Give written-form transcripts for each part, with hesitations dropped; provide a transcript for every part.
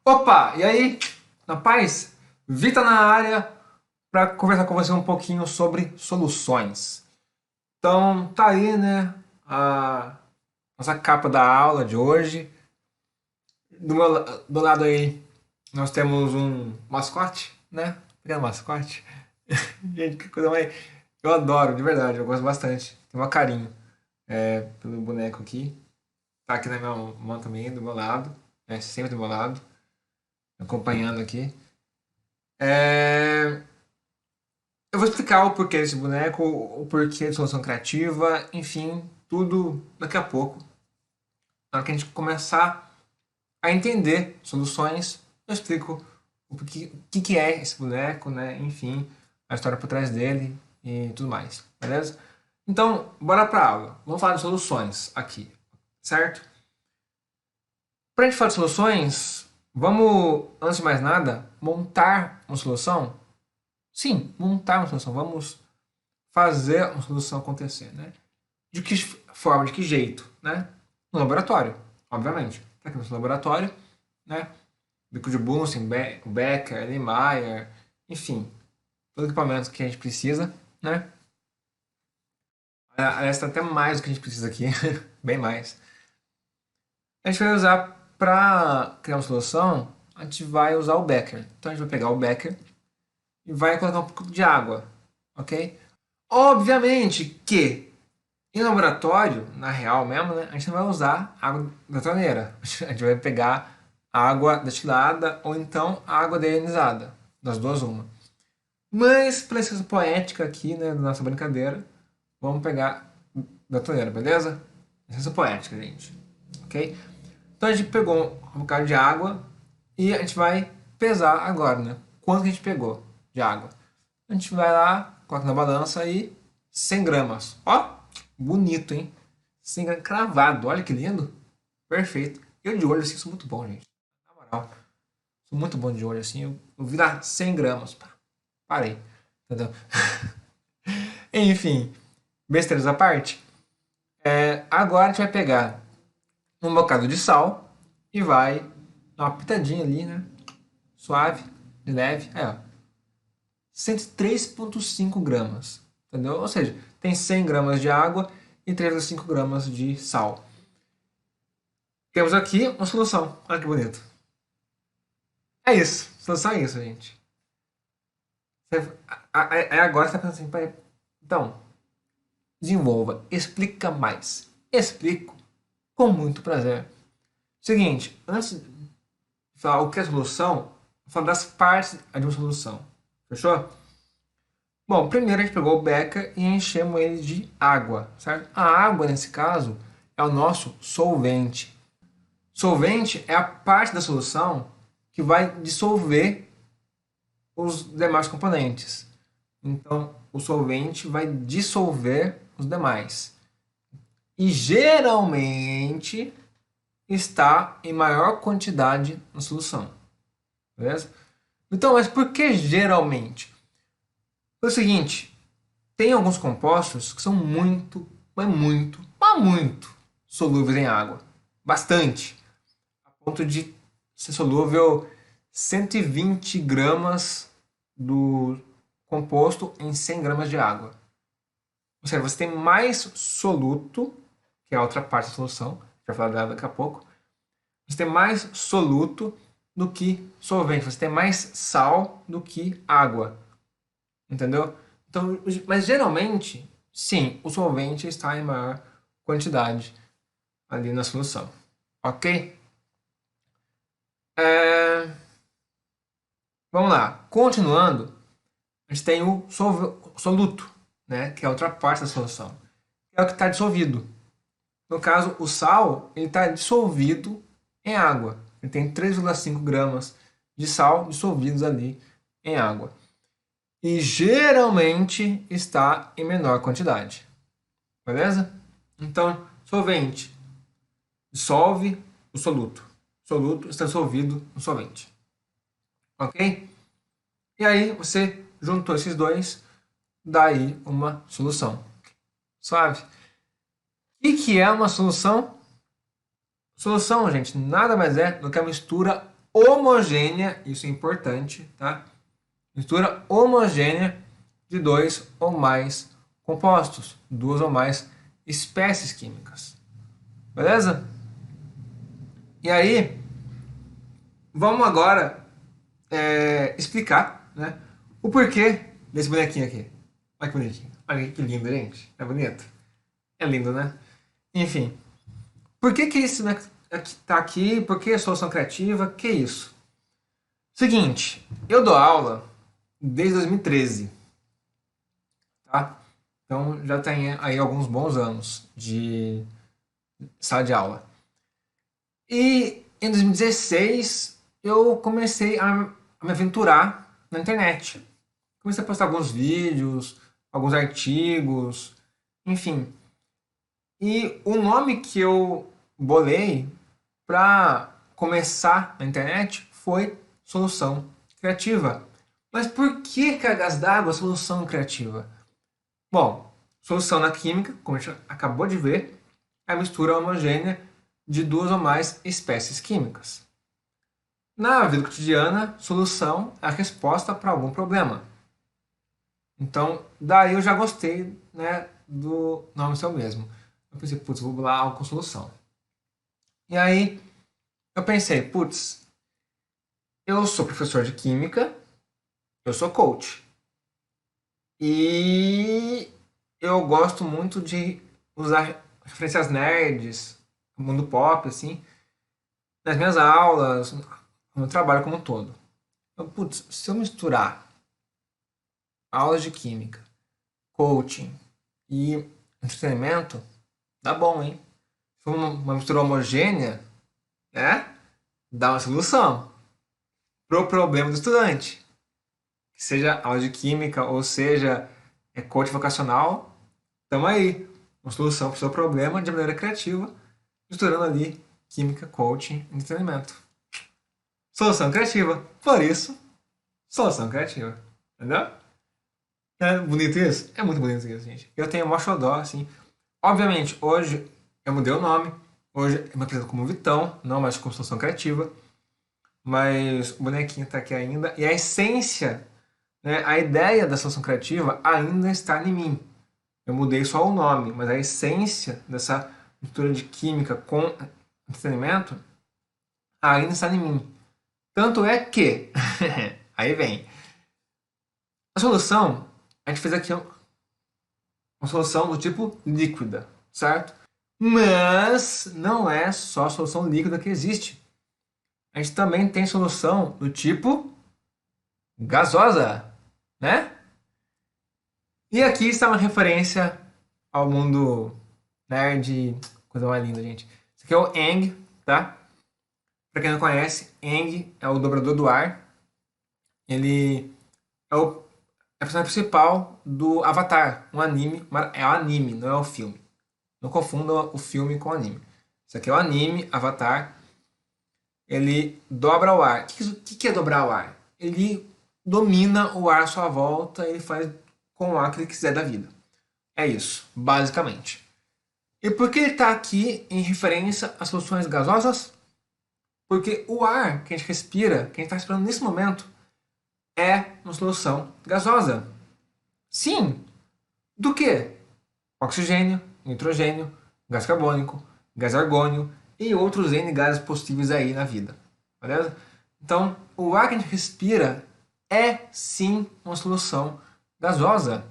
Opa, e aí? Na paz? Vita na área para conversar com você um pouquinho sobre soluções. Então, tá aí, né? A nossa capa da aula de hoje. Do lado aí, nós temos um mascote, né? Pequeno mascote. Gente, que coisa mais. Eu adoro, de verdade, eu gosto bastante. Tenho um carinho pelo boneco aqui. Tá aqui na minha mão também, do meu lado. Sempre do meu lado, acompanhando aqui. É, Eu vou explicar o porquê desse boneco, o porquê de solução criativa, enfim, tudo daqui a pouco. Na hora que a gente começar a entender soluções, eu explico o que é esse boneco, né? Enfim, a história por trás dele e tudo mais, beleza? Então, bora pra aula. Vamos falar de soluções aqui, certo? Para a gente falar de soluções, vamos, antes de mais nada, montar uma solução? Sim, montar uma solução. Vamos fazer uma solução acontecer, né? De que forma, de que jeito, né? No laboratório, obviamente. Está aqui no laboratório, né? Bico de Bunsen, Becker, Niemeyer, enfim, todo equipamento que a gente precisa, né? Aliás, está até mais do que a gente precisa aqui, bem mais. A gente vai usar para criar uma solução, a gente vai usar o Becker. Então a gente vai pegar o Becker e vai colocar um pouco de água, ok? Obviamente que em laboratório, na real mesmo, né, a gente não vai usar água da torneira. A gente vai pegar água destilada ou então água deionizada. Das duas, uma. Mas, pela licença poética aqui, né, da nossa brincadeira, vamos pegar da torneira, beleza? Licença poética, gente. Ok? Então a gente pegou um bocado de água e a gente vai pesar agora, né? Quanto que a gente pegou de água? A gente vai lá, coloca na balança e 100 gramas. Ó, bonito, hein? 100 gramas cravado, olha que lindo. Perfeito. Eu de olho assim sou muito bom, gente. Na moral, sou muito bom de olho assim. Eu vi lá 100 gramas. Pá, parei. Entendeu? Enfim, besteiras à parte. Agora a gente vai pegar um bocado de sal e vai dar uma pitadinha ali, né? Suave, de leve. Aí, ó. 103,5 gramas. Entendeu? Ou seja, tem 100 gramas de água e 3,5 gramas de sal. Temos aqui uma solução. Olha que bonito. É isso. Solução é isso, gente. Agora você está pensando assim, então, desenvolva, explica mais. Explico com muito prazer. Seguinte, antes de falar o que é solução, vou falar das partes de uma solução. Fechou? Bom, primeiro a gente pegou o becker e enchemos ele de água, certo? A água, nesse caso, é o nosso solvente. Solvente é a parte da solução que vai dissolver os demais componentes. Então, o solvente vai dissolver os demais. E geralmente está em maior quantidade na solução. Beleza? Então, mas por que geralmente? É o seguinte, tem alguns compostos que são muito solúveis em água. Bastante. A ponto de ser solúvel 120 gramas do composto em 100 gramas de água. Ou seja, você tem mais soluto, que é a outra parte da solução, já falar dela daqui a pouco. Você tem mais soluto do que solvente. Você tem mais sal do que água. Entendeu? Então, mas geralmente, sim, o solvente está em maior quantidade ali na solução. Ok? É, Vamos lá. Continuando, a gente tem o soluto, né? Que é a outra parte da solução. Que é o que está dissolvido. No caso, o sal ele está dissolvido em água. Ele tem 3,5 gramas de sal dissolvidos ali em água. E geralmente está em menor quantidade. Beleza? Então, solvente dissolve o soluto. O soluto está dissolvido no solvente. Ok? E aí você juntou esses dois, dá aí uma solução. Suave? O que é uma solução? Solução, gente, nada mais é do que a mistura homogênea, isso é importante, tá? Mistura homogênea de dois ou mais compostos, duas ou mais espécies químicas. Beleza? E aí, vamos agora explicar, né, o porquê desse bonequinho aqui. Olha que bonitinho. Olha que lindo, gente. É bonito? É lindo, né? Enfim, por que esse boneco tá aqui? Por que a solução criativa? Que isso? Seguinte, eu dou aula desde 2013, tá? Então já tem aí alguns bons anos de sala de aula. E em 2016 eu comecei a me aventurar na internet. Comecei a postar alguns vídeos, alguns artigos, enfim. E o nome que eu bolei para começar na internet foi Solução Criativa. Mas por que cargas d'água solução criativa? Bom, solução na química, como a gente acabou de ver, é a mistura homogênea de duas ou mais espécies químicas. Na vida cotidiana, solução é a resposta para algum problema. Então, daí eu já gostei, né, do nome seu mesmo. Eu pensei, putz, vou bolar algo com solução. E aí, eu pensei, putz, eu sou professor de química, eu sou coach. E eu gosto muito de usar referências nerds, mundo pop, assim, nas minhas aulas, no trabalho como um todo. Então, putz, se eu misturar aulas de química, coaching e entretenimento, dá bom, hein? Se for uma mistura homogênea, né? Dá uma solução pro problema do estudante. Que seja aula de química ou seja coach vocacional, tamo aí. Uma solução para o seu problema de maneira criativa, misturando ali química, coaching e entretenimento. Solução criativa. Por isso, solução criativa. Entendeu? É bonito isso? É muito bonito isso, gente. Eu tenho mó xodó, assim. Obviamente, hoje eu mudei o nome. Hoje eu me apresento como Vitão, não mais como solução criativa. Mas o bonequinho tá aqui ainda. E a essência, né, a ideia da solução criativa ainda está em mim. Eu mudei só o nome, mas a essência dessa mistura de química com entretenimento ainda está em mim. Tanto é que, aí vem, a solução, a gente fez aqui uma solução do tipo líquida, certo? Mas não é só a solução líquida que existe. A gente também tem solução do tipo gasosa, né? E aqui está uma referência ao mundo nerd, coisa mais linda, gente. Isso aqui é o Aang, tá? Pra quem não conhece, Aang é o dobrador do ar. Ele é a personagem principal do Avatar, um anime. É o anime, não é o filme. Não confunda o filme com o anime. Isso aqui é o anime, Avatar. Ele dobra o ar. O que é dobrar o ar? Ele domina o ar à sua volta, ele faz com o ar que ele quiser da vida. É isso, basicamente. E por que ele está aqui em referência às soluções gasosas? Porque o ar que a gente respira, que a gente está respirando nesse momento, é uma solução gasosa. Sim. Do que? Oxigênio, nitrogênio, gás carbônico, gás argônio e outros N gases possíveis aí na vida. Beleza? Então, o ar que a gente respira é sim uma solução gasosa.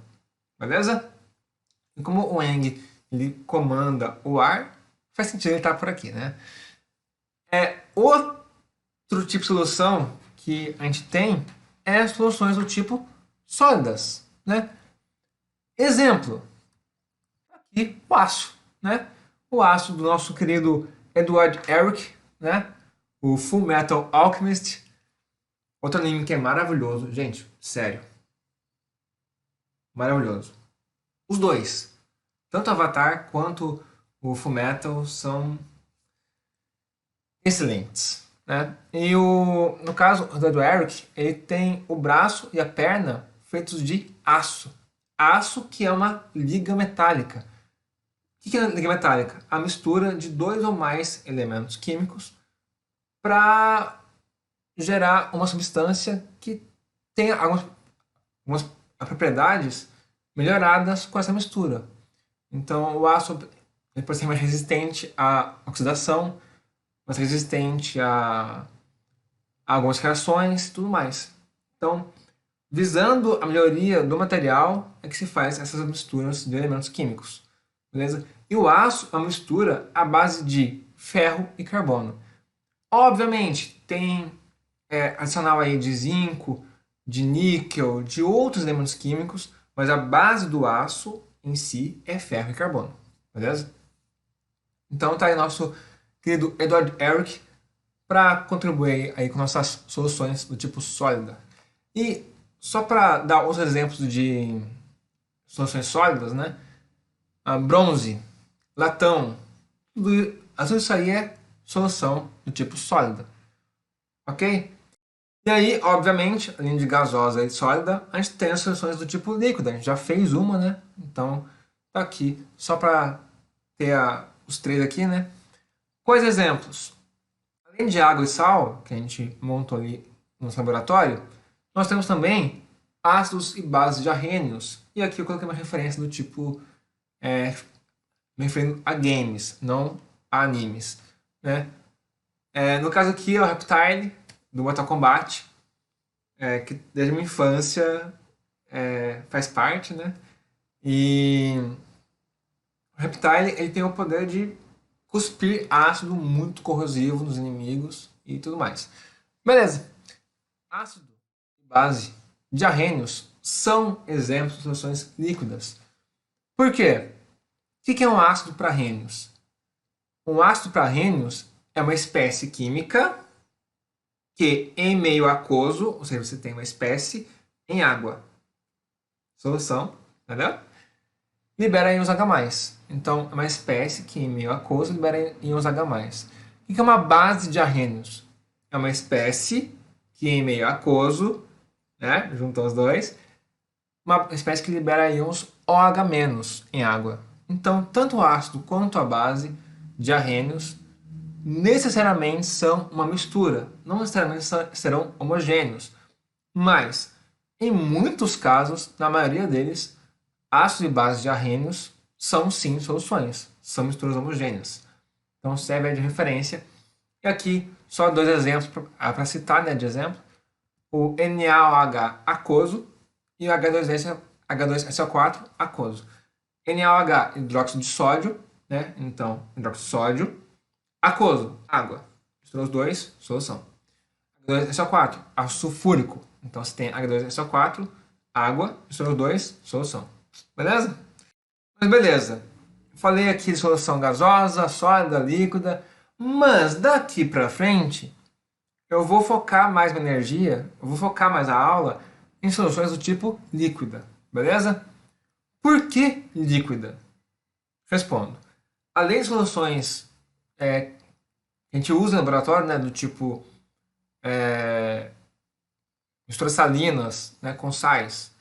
Beleza? E como o Eng ele comanda o ar, faz sentido ele estar por aqui, né? Outro tipo de solução que a gente tem é soluções do tipo sólidas, né? Exemplo, aqui o aço, né? O aço do nosso querido Edward Elric, né? O Full Metal Alchemist. Outro anime que é maravilhoso, gente, sério. Maravilhoso. Os dois, tanto Avatar quanto o Fullmetal, são excelentes, né? E no caso do Eric, ele tem o braço e a perna feitos de aço. Aço que é uma liga metálica. O que é liga metálica? A mistura de dois ou mais elementos químicos para gerar uma substância que tenha algumas propriedades melhoradas com essa mistura. Então, o aço ele pode ser mais resistente à oxidação, mais resistente a algumas reações e tudo mais. Então, visando a melhoria do material, é que se faz essas misturas de elementos químicos. Beleza? E o aço é uma mistura à base de ferro e carbono. Obviamente, tem adicional aí de zinco, de níquel, de outros elementos químicos, mas a base do aço em si é ferro e carbono. Beleza? Então tá aí nosso querido Edward Eric para contribuir aí com nossas soluções do tipo sólida. E só para dar outros exemplos de soluções sólidas, né? Bronze, latão, tudo isso aí é solução do tipo sólida, ok? E aí, obviamente, além de gasosa e sólida, a gente tem as soluções do tipo líquida. A gente já fez uma, né? Então, tá aqui, só para ter os três aqui, né? Quais exemplos? Além de água e sal, que a gente montou ali no nosso laboratório, nós temos também ácidos e bases de arrênios. E aqui eu coloquei uma referência do tipo, me referindo a games, não a animes, né? No caso aqui é o Reptile, do Mortal Kombat, que desde a minha infância faz parte, né? E o Reptile ele tem o poder de cuspir ácido muito corrosivo nos inimigos e tudo mais. Beleza. Ácido e base de arrênios são exemplos de soluções líquidas. Por quê? O que é um ácido para arrênios? Um ácido para arrênios é uma espécie química que, em meio aquoso, ou seja, você tem uma espécie em água, solução, entendeu? Libera íons H+. Então, é uma espécie que, em meio aquoso, libera íons H+. O que é uma base de arrênios? É uma espécie que, em meio aquoso, né, juntam os dois, uma espécie que libera íons OH- em água. Então, tanto o ácido quanto a base de arrênios necessariamente são uma mistura, não necessariamente serão homogêneos, mas em muitos casos, na maioria deles, ácido e base de arrênios são sim soluções, são misturas homogêneas. Então serve de referência. E aqui só dois exemplos para citar, né, de exemplo: o NaOH aquoso e o H2SO4 aquoso. NaOH, hidróxido de sódio, né? Então, hidróxido de sódio. Aquoso, água. Misturou os dois, solução. H2SO4, ácido sulfúrico. Então, você tem H2SO4, água, misturou os dois, solução. Beleza? Mas beleza. Falei aqui de solução gasosa, sólida, líquida. Mas daqui para frente, eu vou focar mais minha energia, eu vou focar mais a aula em soluções do tipo líquida. Beleza? Por que líquida? Respondo. Além de soluções que a gente usa no laboratório, né, do tipo misturas salinas, né, com sais,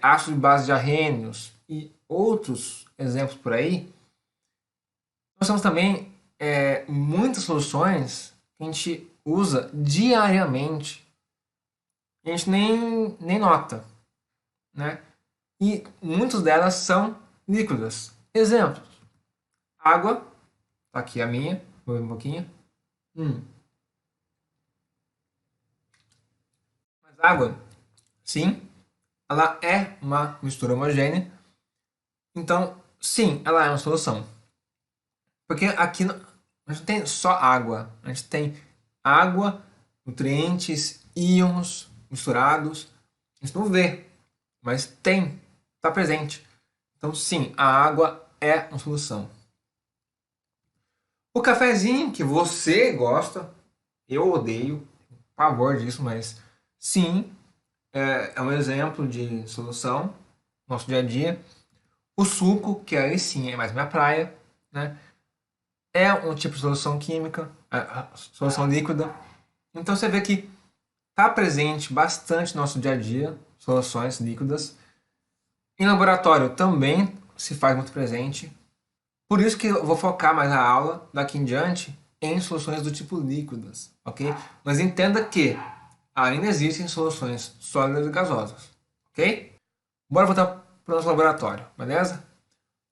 ácido de base de arrênios e outros exemplos por aí, nós temos também muitas soluções que a gente usa diariamente e a gente nem nota, né? E muitas delas são líquidas. Exemplos: água, tá aqui a minha, vou ver um pouquinho. Mas água, sim, ela é uma mistura homogênea, então sim, ela é uma solução. Porque aqui a gente tem só água, a gente tem água, nutrientes, íons misturados, a gente não vê, mas tem, está presente. Então sim, a água é uma solução. O cafezinho que você gosta, eu odeio, pavor disso, mas sim, é um exemplo de solução no nosso dia a dia. O suco, que aí sim é mais minha praia, né? É um tipo de solução química, solução líquida. Então você vê que está presente bastante no nosso dia a dia, soluções líquidas. Em laboratório também se faz muito presente. Por isso que eu vou focar mais a aula daqui em diante em soluções do tipo líquidas, ok? Mas entenda que ainda existem soluções sólidas e gasosas, ok? Bora voltar para o nosso laboratório, beleza?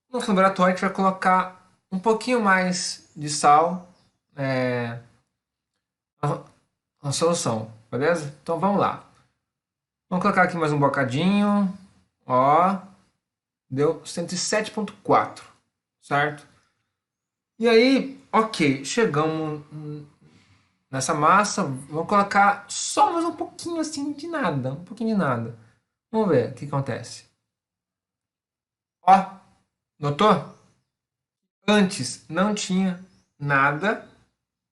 No nosso laboratório a gente vai colocar um pouquinho mais de sal na solução, beleza? Então vamos lá. Vamos colocar aqui mais um bocadinho, ó, deu 107,4, certo? E aí, ok, chegamos nessa massa, vamos colocar só mais um pouquinho assim de nada, um pouquinho de nada. Vamos ver o que acontece. Ó, notou? Antes não tinha nada,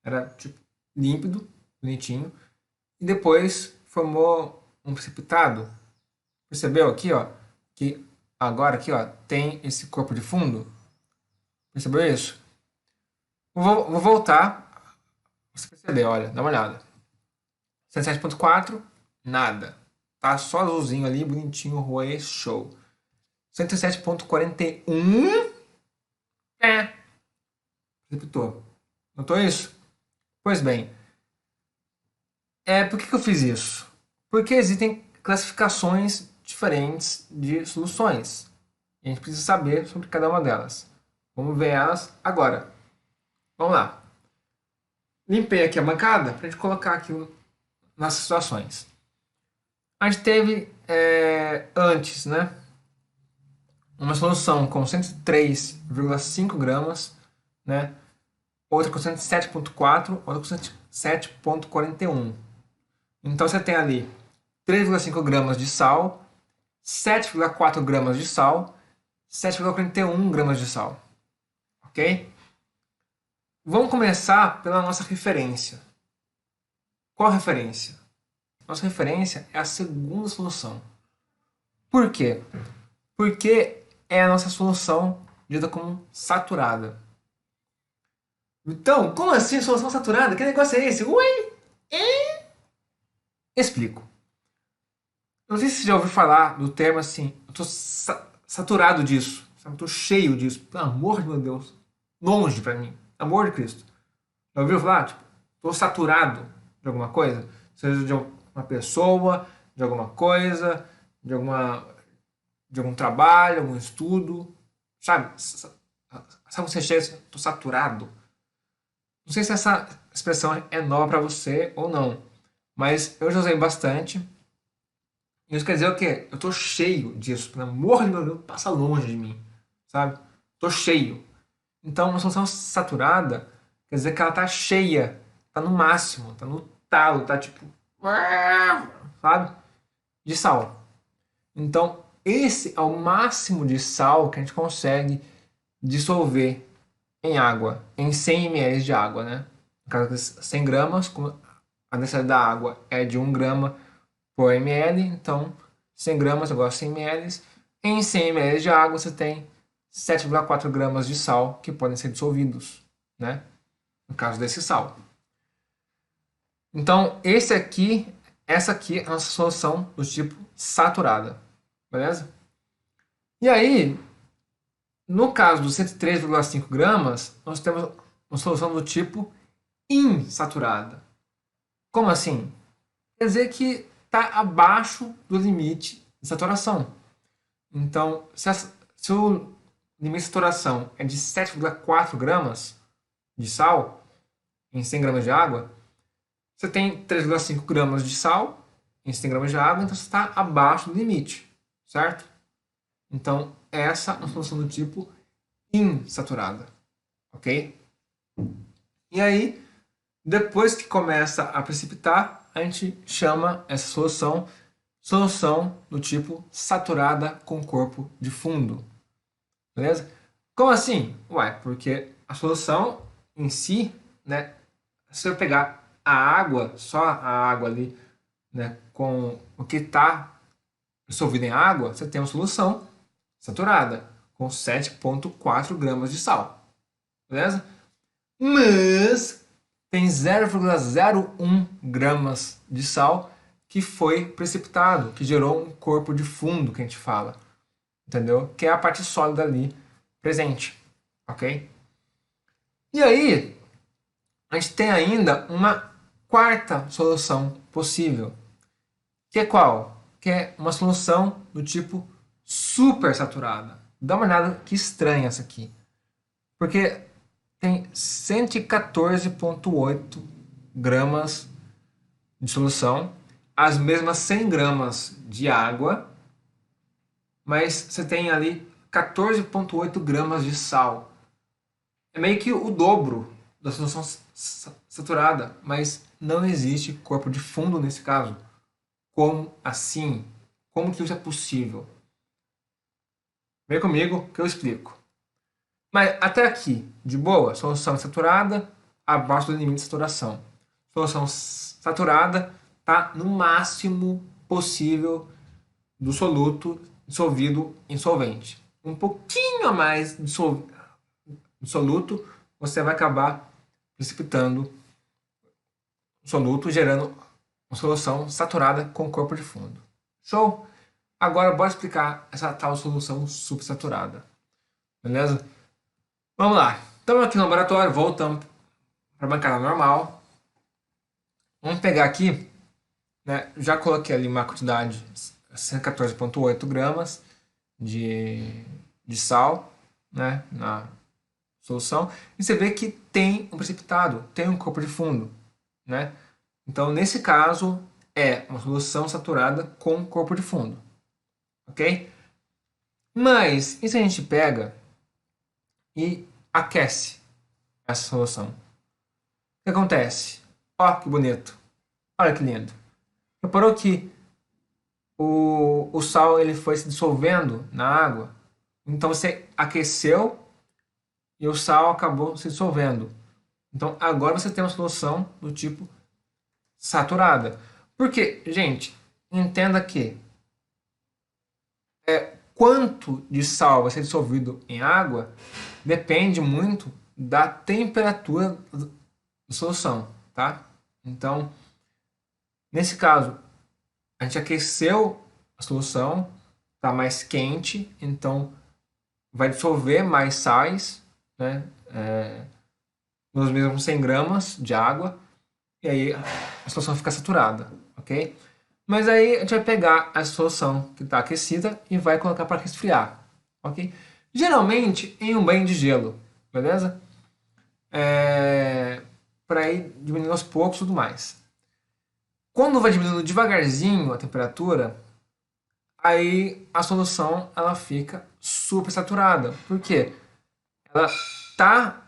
era tipo límpido, bonitinho, e depois formou um precipitado. Percebeu aqui, ó, que agora aqui, ó, tem esse corpo de fundo? Percebeu isso? Vou voltar. Você percebeu, olha, dá uma olhada. 107,4, nada. Tá só azulzinho ali, bonitinho, Roe, show. 107,41, precipitou. Notou isso? Pois bem, por que eu fiz isso? Porque existem classificações diferentes de soluções. E a gente precisa saber sobre cada uma delas. Vamos ver elas agora. Vamos lá. Limpei aqui a bancada para a gente colocar aqui nas situações. A gente teve antes, né, uma solução com 103,5 gramas, né, outra com 107,4, outra com 107,41. Então você tem ali 3,5 gramas de sal, 7,4 gramas de sal, 7,41 gramas de sal. Ok? Vamos começar pela nossa referência. Qual a referência? Nossa referência é a segunda solução. Por quê? Porque é a nossa solução dita como saturada. Então, como assim solução saturada? Que negócio é esse? Ui! Explico. Não sei se você já ouviu falar do termo assim, eu tô saturado disso, eu tô cheio disso, pelo amor de meu Deus, longe pra mim, amor de Cristo. Já ouviu falar? Tipo, tô saturado de alguma coisa, seja de uma pessoa, de alguma coisa, de algum trabalho, algum estudo, sabe? Sabe você chega assim, tô saturado. Não sei se essa expressão é nova pra você ou não, mas eu já usei bastante. Isso quer dizer o quê? Eu tô cheio disso. Pelo amor de Deus, passa longe de mim. Sabe? Tô cheio. Então, uma solução saturada quer dizer que ela tá cheia. Tá no máximo. Tá no talo. Tá tipo. Sabe? De sal. Então, esse é o máximo de sal que a gente consegue dissolver em água. Em 100 ml de água, né? No caso, 100 gramas, como a densidade da água é de 1 grama por ml, então 100 gramas agora 100 ml. Em 100 ml de água você tem 7,4 gramas de sal que podem ser dissolvidos, né? No caso desse sal. Então, essa aqui é a nossa solução do tipo saturada, beleza? E aí, no caso dos 103,5 gramas, nós temos uma solução do tipo insaturada. Como assim? Quer dizer que está abaixo do limite de saturação. Então, se o limite de saturação é de 7,4 gramas de sal em 100 gramas de água, você tem 3,5 gramas de sal em 100 gramas de água, então você está abaixo do limite, certo? Então, essa é uma solução do tipo insaturada, ok? E aí, depois que começa a precipitar, a gente chama essa solução do tipo saturada com corpo de fundo. Beleza? Como assim? Uai, porque a solução em si, né? Se eu pegar a água, só a água ali, né? Com o que está dissolvido em água, você tem uma solução saturada com 7,4 gramas de sal. Beleza? Mas tem 0,01 gramas de sal que foi precipitado, que gerou um corpo de fundo que a gente fala, entendeu? Que é a parte sólida ali presente, ok? E aí, a gente tem ainda uma quarta solução possível, que é qual? Que é uma solução do tipo supersaturada. Dá uma olhada que estranha essa aqui, porque tem 114,8 gramas de solução, as mesmas 100 gramas de água, mas você tem ali 14,8 gramas de sal. É meio que o dobro da solução saturada, mas não existe corpo de fundo nesse caso. Como assim? Como que isso é possível? Vem comigo que eu explico. Mas até aqui, de boa, solução saturada abaixo do limite de saturação. Solução saturada está no máximo possível do soluto dissolvido em solvente. Um pouquinho a mais de soluto, você vai acabar precipitando o soluto, gerando uma solução saturada com corpo de fundo. Show? Agora bora explicar essa tal solução supersaturada. Beleza? Vamos lá. Estamos aqui no laboratório, voltamos para a bancada normal. Vamos pegar aqui, né? Já coloquei ali uma quantidade 114,8 gramas de sal, né, na solução. E você vê que tem um precipitado, tem um corpo de fundo, né? Então, nesse caso, é uma solução saturada com corpo de fundo, ok? Mas, e se a gente pega e aquece essa solução? O que acontece? Ó, que bonito. Olha que lindo. Reparou que o sal ele foi se dissolvendo na água? Então você aqueceu e o sal acabou se dissolvendo. Então agora você tem uma solução do tipo saturada. Porque, gente, entenda que quanto de sal vai ser dissolvido em água depende muito da temperatura da solução, tá? Então, nesse caso, a gente aqueceu a solução, está mais quente, então vai dissolver mais sais, né? Nos mesmos 100 gramas de água, e aí a solução fica saturada, ok? Mas aí a gente vai pegar a solução que está aquecida e vai colocar para resfriar, ok? Geralmente em um banho de gelo, beleza? Para ir diminuindo aos poucos e tudo mais. Quando vai diminuindo devagarzinho a temperatura, aí a solução ela fica super saturada. Por quê? Ela tá,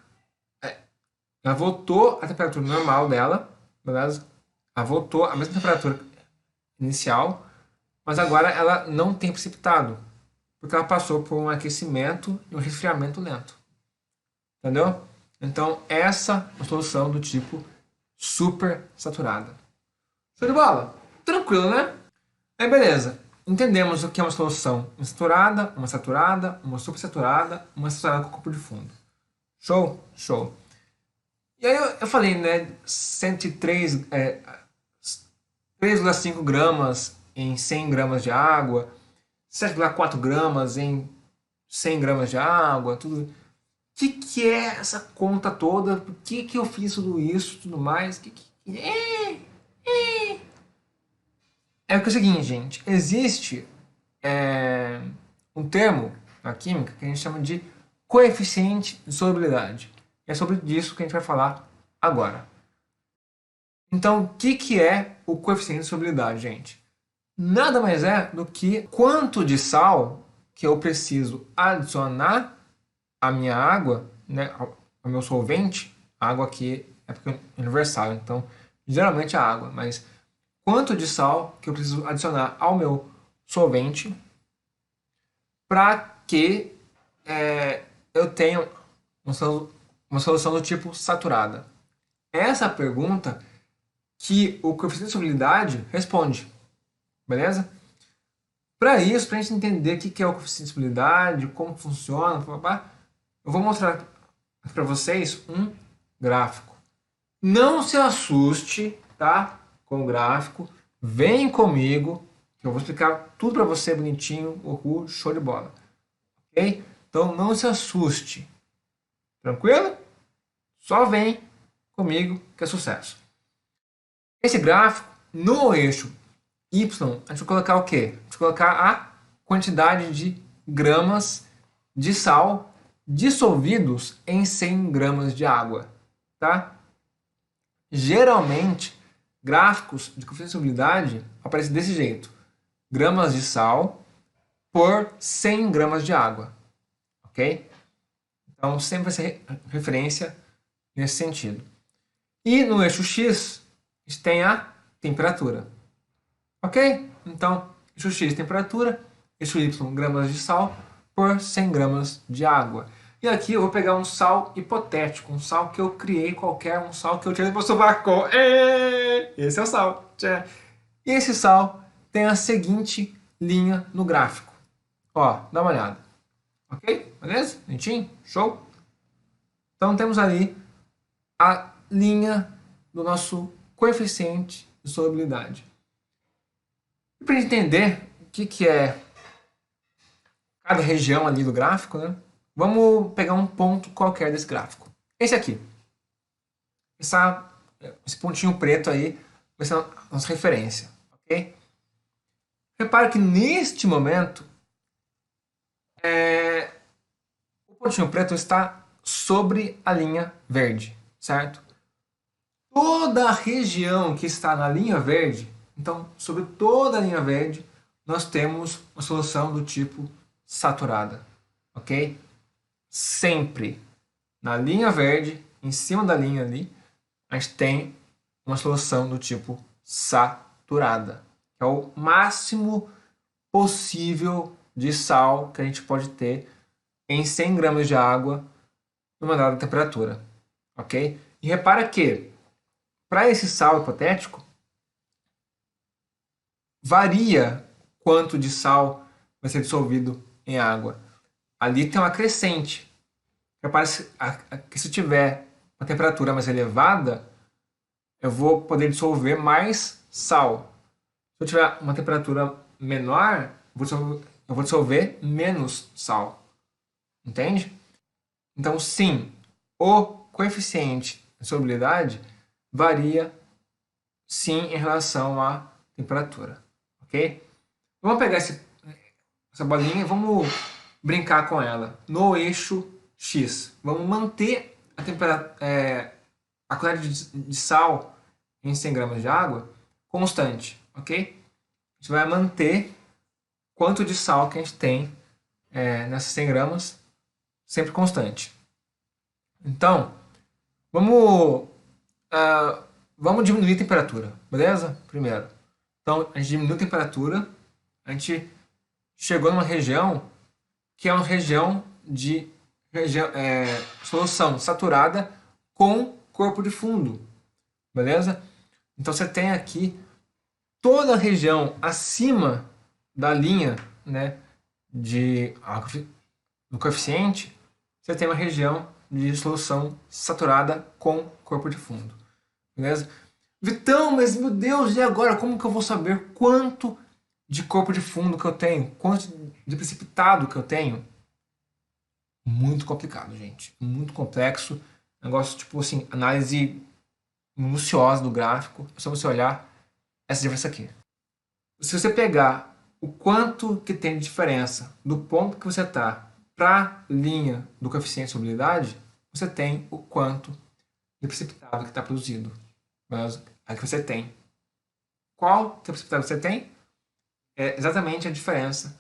ela voltou à temperatura normal dela, beleza? Ela voltou à mesma temperatura inicial, mas agora ela não tem precipitado, porque ela passou por um aquecimento e um resfriamento lento. Entendeu? Então, essa é uma solução do tipo super saturada. Show de bola? Tranquilo, né? Aí, beleza. Entendemos o que é uma solução insaturada, uma supersaturada, uma saturada com corpo de fundo. Show? Show. E aí eu falei, né? 103, 3,5 gramas em 100 gramas de água, 7,4 gramas em 100 gramas de água, tudo. O que é essa conta toda? Por que eu fiz tudo isso, tudo mais? É que é o seguinte, gente. Existe um termo na química que a gente chama de coeficiente de solubilidade. É sobre isso que a gente vai falar agora. Então, o que é o coeficiente de solubilidade, gente? Nada mais é do que quanto de sal que eu preciso adicionar à minha água, né, ao meu solvente. A água aqui é porque é universal, então geralmente é água, mas quanto de sal que eu preciso adicionar ao meu solvente para que eu tenha uma solução do tipo saturada. Essa é a pergunta que o coeficiente de solubilidade responde, beleza? Para isso, para a gente entender o que é o coeficiente de solubilidade, como funciona, eu vou mostrar para vocês um gráfico. Não se assuste, tá? Com o gráfico. Vem comigo, que eu vou explicar tudo para você bonitinho, show de bola. Ok? Então não se assuste. Tranquilo? Só vem comigo que é sucesso. Esse gráfico, no eixo Y, a gente vai colocar o quê? A gente vai colocar a quantidade de gramas de sal dissolvidos em 100 gramas de água, tá? Geralmente, gráficos de coeficiente de solubilidade aparecem desse jeito: gramas de sal por 100 gramas de água, ok? Então, sempre vai ser referência nesse sentido. E no eixo X, a gente tem a temperatura, ok? Então, eixo X, temperatura, eixo Y, gramas de sal por 100 gramas de água. E aqui eu vou pegar um sal hipotético, um sal que eu criei qualquer, um sal que eu tirei do sovaco. Esse é o sal. E esse sal tem a seguinte linha no gráfico. Ó, dá uma olhada. Ok? Beleza? Bonitinho? Show? Então temos ali a linha do nosso coeficiente de solubilidade. E para entender o que é cada região ali do gráfico, né? Vamos pegar um ponto qualquer desse gráfico. Esse aqui. Esse pontinho preto aí vai ser a nossa referência. Ok? Repare que neste momento o pontinho preto está sobre a linha verde, certo? Toda a região que está na linha verde, então sobre toda a linha verde, nós temos uma solução do tipo saturada, ok? Sempre na linha verde, em cima da linha ali, a gente tem uma solução do tipo saturada, que é o máximo possível de sal que a gente pode ter em 100 gramas de água numa dada temperatura, ok? E repara que, para esse sal hipotético, varia quanto de sal vai ser dissolvido em água. Ali tem uma crescente. Repara que se tiver uma temperatura mais elevada, eu vou poder dissolver mais sal. Se eu tiver uma temperatura menor, eu vou dissolver menos sal. Entende? Então, sim, o coeficiente de solubilidade varia, sim, em relação à temperatura. Ok? Vamos pegar essa bolinha e vamos brincar com ela no eixo X. Vamos manter a quantidade de sal em 100 gramas de água constante. Ok? A gente vai manter quanto de sal que a gente tem nessas 100 gramas sempre constante. Então, vamos, vamos diminuir a temperatura, beleza? Primeiro. Então, a gente diminuiu a temperatura, a gente chegou numa região que é uma região de solução saturada com corpo de fundo, beleza? Então, você tem aqui toda a região acima da linha, né, do coeficiente, você tem uma região de solução saturada com corpo de fundo. Beleza? Vitão, mas meu Deus, e agora? Como que eu vou saber quanto de corpo de fundo que eu tenho? Quanto de precipitado que eu tenho? Muito complicado, gente. Muito complexo. Negócio tipo assim, análise minuciosa do gráfico. É só você olhar essa diferença aqui. Se você pegar o quanto que tem de diferença do ponto que você está para a linha do coeficiente de solubilidade, você tem o quanto de precipitado que está produzido. Mas a que você tem. Qual que é o precipitado que você tem? É exatamente a diferença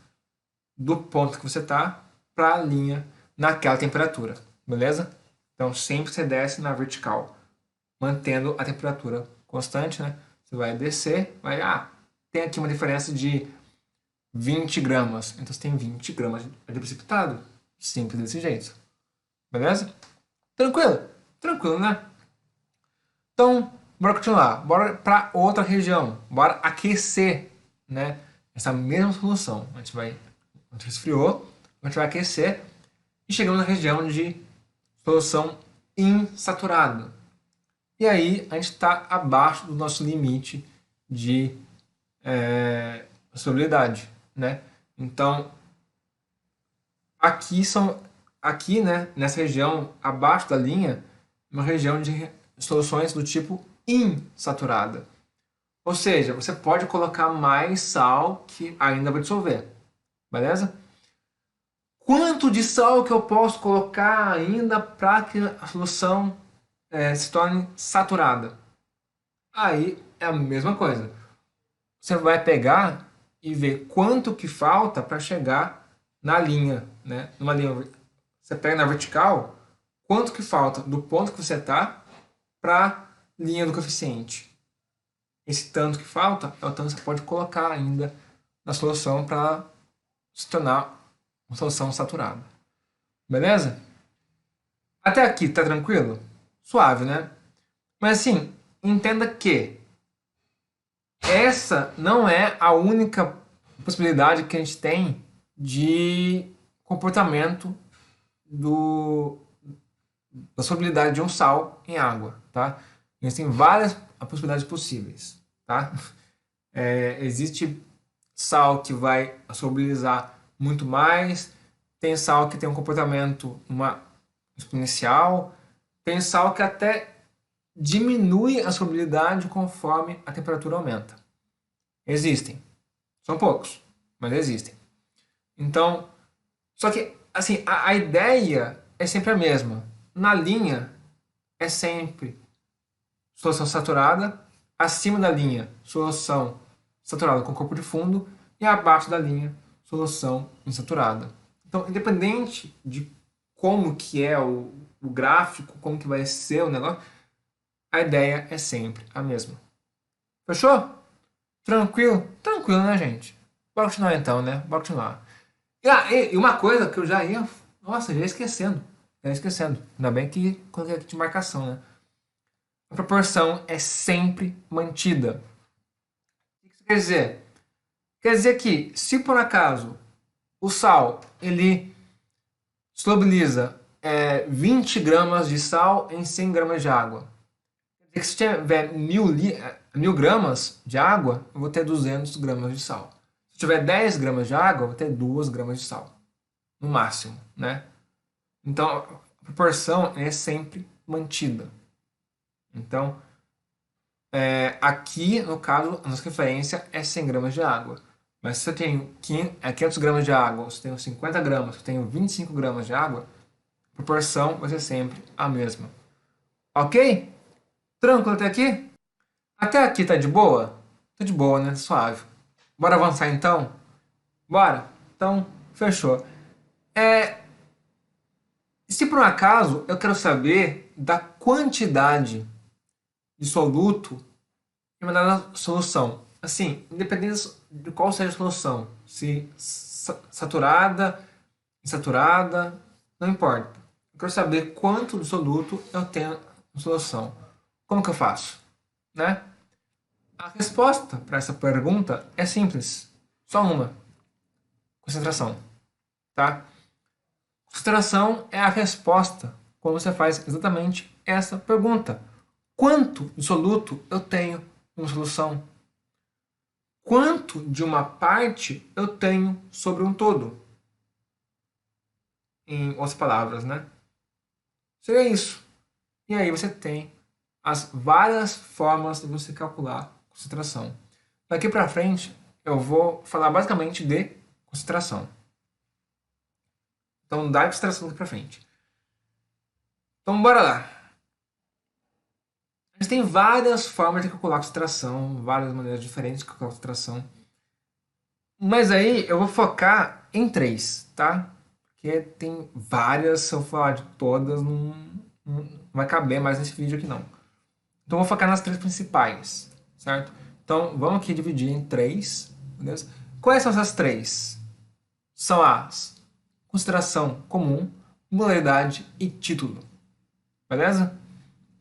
do ponto que você está para a linha naquela temperatura. Beleza? Então sempre você desce na vertical, mantendo a temperatura constante, né? Você vai descer, tem aqui uma diferença de 20 gramas. Então você tem 20 gramas de precipitado. Simples desse jeito. Beleza? Tranquilo? Tranquilo, né? Então, bora continuar. Bora para outra região. Bora aquecer, né? Essa mesma solução. A gente resfriou, a gente vai aquecer e chegamos na região de solução insaturada. E aí a gente está abaixo do nosso limite de solubilidade, né? Então, aqui, né, nessa região abaixo da linha, uma região de soluções do tipo insaturada. Ou seja, você pode colocar mais sal que ainda vai dissolver. Beleza? Quanto de sal que eu posso colocar ainda para que a solução se torne saturada? Aí é a mesma coisa. Você vai pegar e ver quanto que falta para chegar na linha, né? Numa linha, você pega na vertical, quanto que falta do ponto que você está para a linha do coeficiente. Esse tanto que falta é o tanto que você pode colocar ainda na solução para se tornar uma solução saturada. Beleza? Até aqui, tá tranquilo? Suave, né? Mas assim, entenda que essa não é a única possibilidade que a gente tem de comportamento da solubilidade de um sal em água, tá? Existem várias possibilidades possíveis, tá? Existe sal que vai solubilizar muito mais, tem sal que tem um comportamento exponencial, tem sal que até diminui a solubilidade conforme a temperatura aumenta. Existem. São poucos, mas existem. Então, só que assim, a ideia é sempre a mesma. Na linha é sempre solução saturada, acima da linha, solução saturada com corpo de fundo, e abaixo da linha, solução insaturada. Então, independente de como que é o gráfico, como que vai ser o negócio, a ideia é sempre a mesma. Fechou? Tranquilo? Tranquilo, né, gente? Bora continuar então, né? Bora continuar. E uma coisa que eu já ia... Nossa, já ia esquecendo. Já ia esquecendo. Ainda bem que coloquei aqui de marcação, né? A proporção é sempre mantida. O que isso quer dizer? Quer dizer que, se por acaso o sal ele solubiliza 20 gramas de sal em 100 gramas de água, quer dizer que se tiver 1000 gramas de água, eu vou ter 200 gramas de sal. Se tiver 10 gramas de água, eu vou ter 2 gramas de sal. No máximo, né? Então, a proporção é sempre mantida. Então, aqui, no caso, a nossa referência é 100 gramas de água. Mas se eu tenho 500 gramas de água, se eu tenho 50 gramas, se eu tenho 25 gramas de água, a proporção vai ser sempre a mesma. Ok? Tranquilo até aqui? Até aqui tá de boa? Tá de boa, né? Suave. Bora avançar então? Bora? Então, fechou. Se por um acaso eu quero saber da quantidade de soluto em uma dada solução, assim, independente de qual seja a solução, se saturada, insaturada, não importa. Eu quero saber quanto de soluto eu tenho na solução. Como que eu faço? Né? A resposta para essa pergunta é simples. Só uma. Concentração. Tá? Concentração é a resposta quando você faz exatamente essa pergunta. Quanto de soluto eu tenho em uma solução? Quanto de uma parte eu tenho sobre um todo? Em outras palavras, né? Seria isso. E aí você tem as várias formas de você calcular a concentração. Daqui para frente, eu vou falar basicamente de concentração. Então, da concentração daqui para frente. Então, bora lá. A gente tem várias formas de calcular a concentração, várias maneiras diferentes de calcular a concentração. Mas aí eu vou focar em três, tá? Porque tem várias, se eu falar de todas, não vai caber mais nesse vídeo aqui não. Então eu vou focar nas três principais, certo? Então vamos aqui dividir em três, beleza? Quais são essas três? São as consideração comum, modalidade e título, beleza?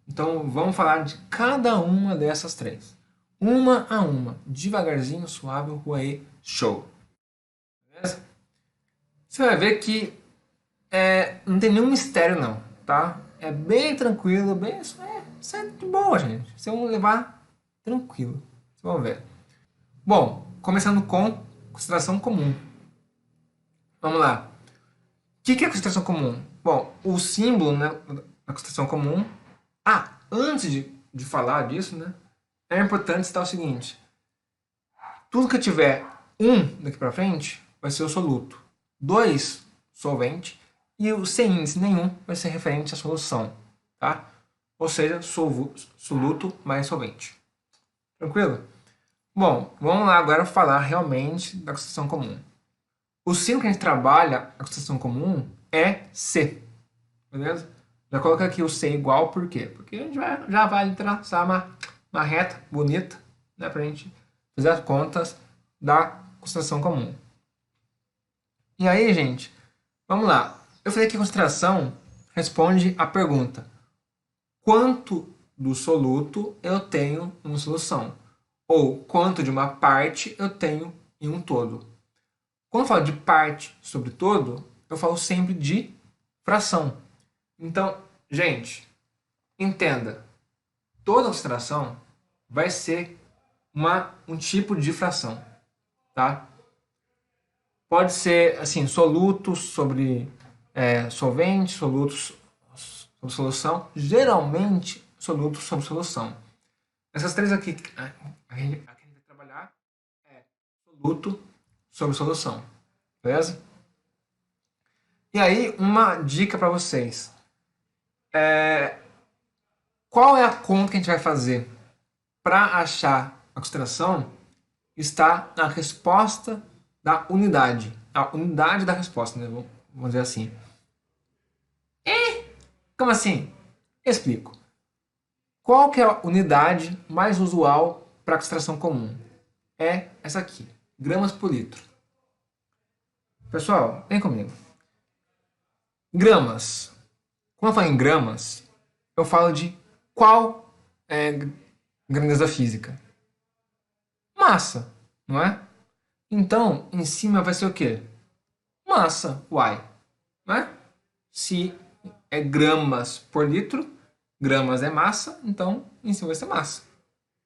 Então vamos falar de cada uma dessas três. Uma a uma, devagarzinho, suave, ruê, show. Beleza? Você vai ver que não tem nenhum mistério não, tá? É bem tranquilo, isso é de boa, gente. Vocês vão levar tranquilo. Vocês vão ver. Bom, começando com consideração comum. Vamos lá. O que é consideração comum? Bom, o símbolo, né, da consideração comum. Antes de falar disso, né? é importante citar o seguinte: tudo que tiver um daqui para frente vai ser o soluto, 2 solvente, e o sem índice nenhum vai ser referente à solução, tá? Ou seja, soluto mais solvente. Tranquilo? Bom, vamos lá agora falar realmente da concentração comum. O símbolo que a gente trabalha a concentração comum é C, beleza? Já coloca aqui o C igual, por quê? Porque a gente já vai traçar uma reta bonita, né, para a gente fazer as contas da concentração comum. E aí, gente, vamos lá. Eu falei que concentração responde à pergunta: quanto do soluto eu tenho em uma solução? Ou quanto de uma parte eu tenho em um todo? Quando eu falo de parte sobre todo, eu falo sempre de fração. Então, gente, entenda, toda concentração vai ser um tipo de fração, tá? Pode ser assim, solutos sobre solvente, solutos sobre solução, geralmente solutos sobre solução. Essas três aqui a gente vai trabalhar é soluto sobre solução, beleza? E aí, uma dica para vocês. Qual é a conta que a gente vai fazer para achar a concentração? Está na resposta da unidade. A unidade da resposta, né? Vamos dizer assim. Como assim? Explico. Qual que é a unidade mais usual para a concentração comum? É essa aqui, gramas por litro. Pessoal, vem comigo. Gramas. Quando eu falo em gramas, eu falo de qual grandeza física? Massa, não é? Então, em cima vai ser o quê? Massa, uai. Não é? Se é gramas por litro, gramas é massa, então em cima vai ser massa.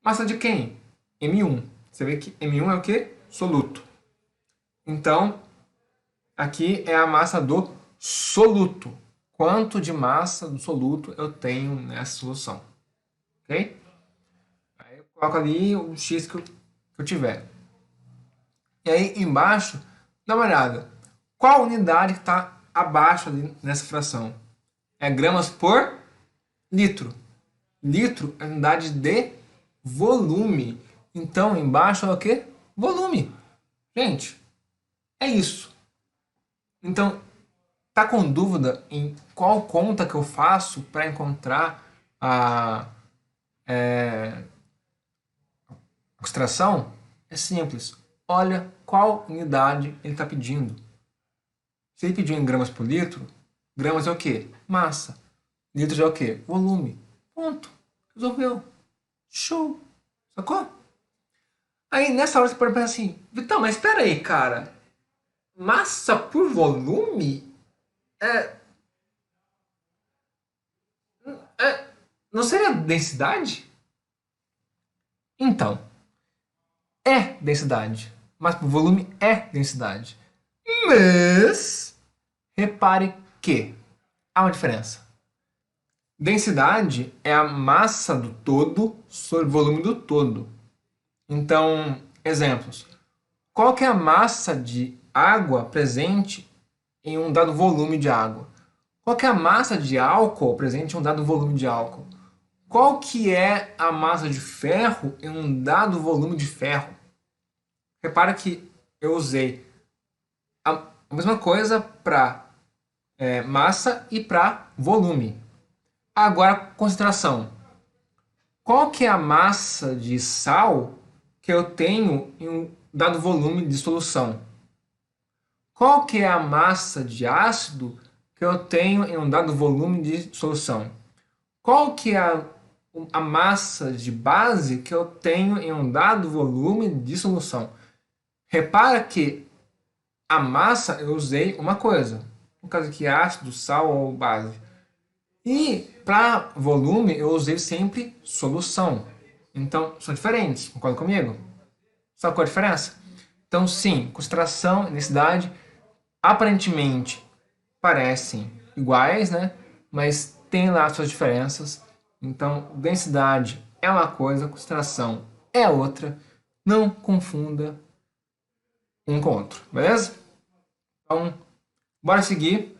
Massa de quem? M1. Você vê que M1 é o quê? Soluto. Então, aqui é a massa do soluto. Quanto de massa do soluto eu tenho nessa solução? Ok? Aí eu coloco ali o X que eu tiver. E aí embaixo, dá uma olhada. Qual unidade que está abaixo ali nessa fração? É gramas por litro. Litro é unidade de volume. Então embaixo é o quê? Volume. Gente, é isso. Então, tá com dúvida em qual conta que eu faço para encontrar a concentração? É simples. Olha qual unidade ele está pedindo. Se ele pediu em gramas por litro, gramas é o quê? Massa. Litros é o quê? Volume. Ponto. Resolveu. Show. Sacou? Aí nessa hora você pode pensar assim, Vitão, mas espera aí, cara. Massa por volume? É, não seria densidade? Então, é densidade. Mas por volume é densidade. Mas, repare que há uma diferença. Densidade é a massa do todo sobre o volume do todo. Então, exemplos. Qual que é a massa de água presente em um dado volume de água? Qual que é a massa de álcool presente em um dado volume de álcool? Qual que é a massa de ferro em um dado volume de ferro? Repara que eu usei a mesma coisa para massa e para volume. Agora, concentração. Qual que é a massa de sal que eu tenho em um dado volume de solução? Qual que é a massa de ácido que eu tenho em um dado volume de solução? Qual que é a massa de base que eu tenho em um dado volume de solução? Repara que a massa eu usei uma coisa, no caso aqui ácido, sal ou base. E para volume eu usei sempre solução. Então são diferentes, concorda comigo? Sabe qual é a diferença? Então sim, concentração e densidade aparentemente parecem iguais, né? Mas tem lá suas diferenças. Então densidade é uma coisa, concentração é outra. Não confunda um com o outro, beleza? Então, bora seguir.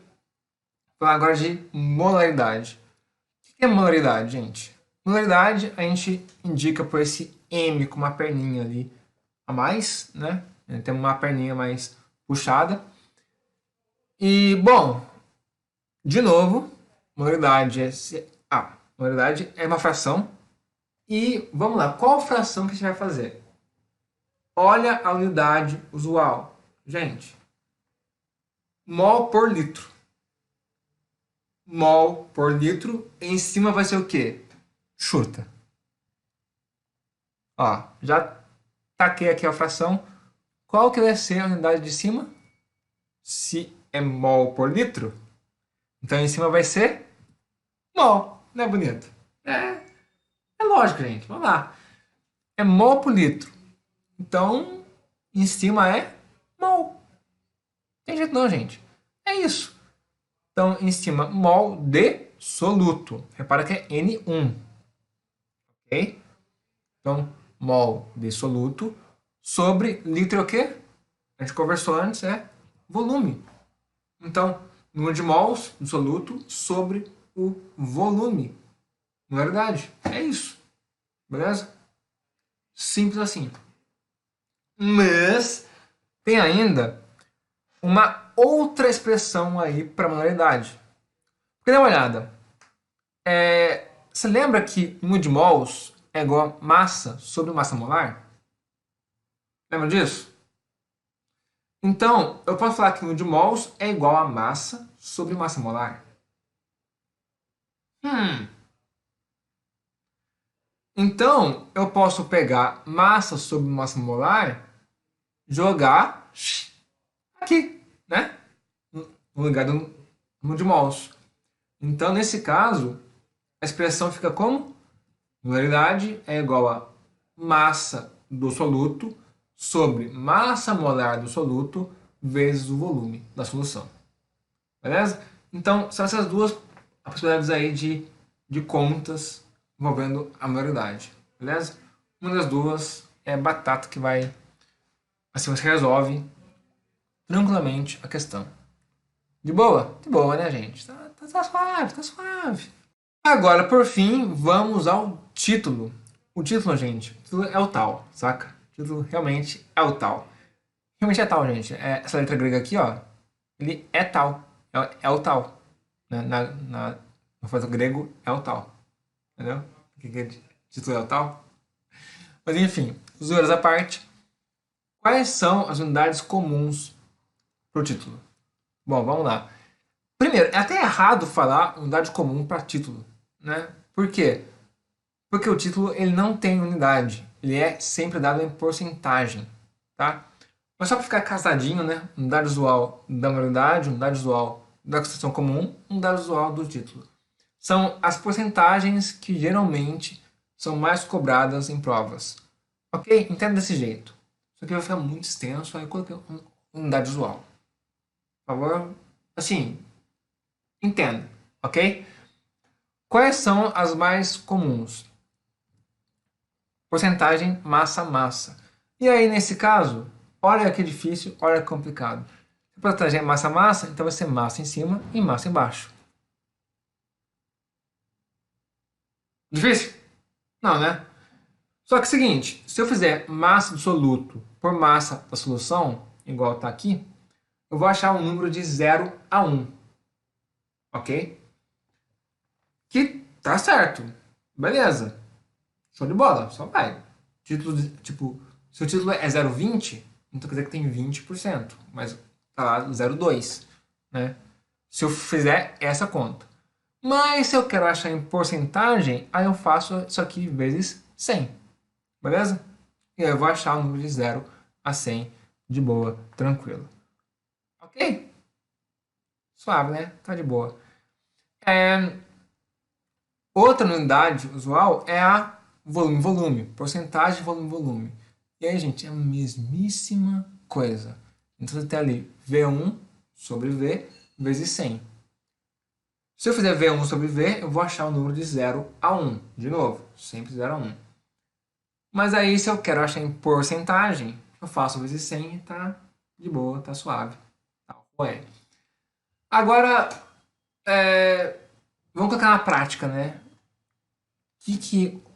Falar agora de molaridade. O que é molaridade, gente? Molaridade a gente indica por esse M com uma perninha ali a mais, né? Tem uma perninha mais puxada. E, bom, de novo, molaridade é uma fração. E vamos lá, qual fração que a gente vai fazer? Olha a unidade usual. Gente, mol por litro. Mol por litro. Em cima vai ser o quê? Chuta. Ó, já taquei aqui a fração. Qual que vai ser a unidade de cima? Se é mol por litro, então em cima vai ser mol. Não é bonito? É lógico, gente. Vamos lá. É mol por litro. Então, em cima é mol. Tem jeito não, gente. É isso. Então, em cima, mol de soluto. Repara que é N1. Ok? Então, mol de soluto sobre litro é o quê? A gente conversou antes, é volume. Então, número de mols do soluto sobre o volume. Não é verdade? É isso. Beleza? Simples assim. Mas tem ainda uma outra expressão aí para modalidade. Porque dá uma olhada. Você lembra que número de mols é igual a massa sobre massa molar? Lembra disso? Então, eu posso falar que o número de mols é igual a massa sobre massa molar. Hum. Então, eu posso pegar massa sobre massa molar, jogar aqui, né? No lugar do número de mols. Então, nesse caso, a expressão fica como? Molaridade é igual a massa do soluto sobre massa molar do soluto vezes o volume da solução. Beleza? Então, são essas duas possibilidades aí de contas envolvendo a molaridade. Beleza? Uma das duas é batata que vai... Assim você resolve tranquilamente a questão. De boa? De boa, né, gente? Tá suave, tá suave. Agora, por fim, vamos ao título. O título, gente, o título é o tal, saca? O título realmente é o tal. Realmente é tal, gente. Essa letra grega aqui, ó, ele é tal. É o tal. Né? No alfabeto grego é o tal. Entendeu? O que é título é o tal? Mas enfim, zoeiras à parte. Quais são as unidades comuns para o título? Bom, vamos lá. Primeiro, é até errado falar unidade comum para título, né? Por quê? Porque o título ele não tem unidade, ele é sempre dado em porcentagem, tá? Mas só para ficar casadinho, né? Unidade usual da unidade, unidade usual da constituição comum, unidade usual do título. São as porcentagens que geralmente são mais cobradas em provas. Ok? Entenda desse jeito. Isso aqui vai ficar muito extenso, aí eu coloquei unidade usual. Por favor, assim, entenda, ok? Quais são as mais comuns? Porcentagem massa-massa. E aí, nesse caso, olha que difícil, olha que complicado. Se a porcentagem é massa-massa, então vai ser massa em cima e massa embaixo. Difícil? Não, né? Só que é o seguinte, se eu fizer massa do soluto por massa da solução, igual está aqui, eu vou achar um número de 0 a 1. Ok? Que tá certo. Beleza. Show de bola, só vai. Título, tipo, se o título é 0,20, então quer dizer que tem 20%, mas tá lá 0,2, né? Se eu fizer essa conta. Mas se eu quero achar em porcentagem, aí eu faço isso aqui vezes 100, beleza? E aí eu vou achar o número de 0 a 100 de boa, tranquilo. Ok? Suave, né? Tá de boa. Outra unidade usual é a volume-volume, porcentagem volume-volume. E aí, gente, é a mesmíssima coisa. Então você tem ali V1 sobre V vezes 100. Se eu fizer V1 sobre V, eu vou achar o número de 0 a 1. De novo, sempre 0 a 1. Mas aí, se eu quero achar em porcentagem, eu faço vezes 100 e tá de boa, tá suave. Tá, ué. Agora, vamos colocar na prática, né?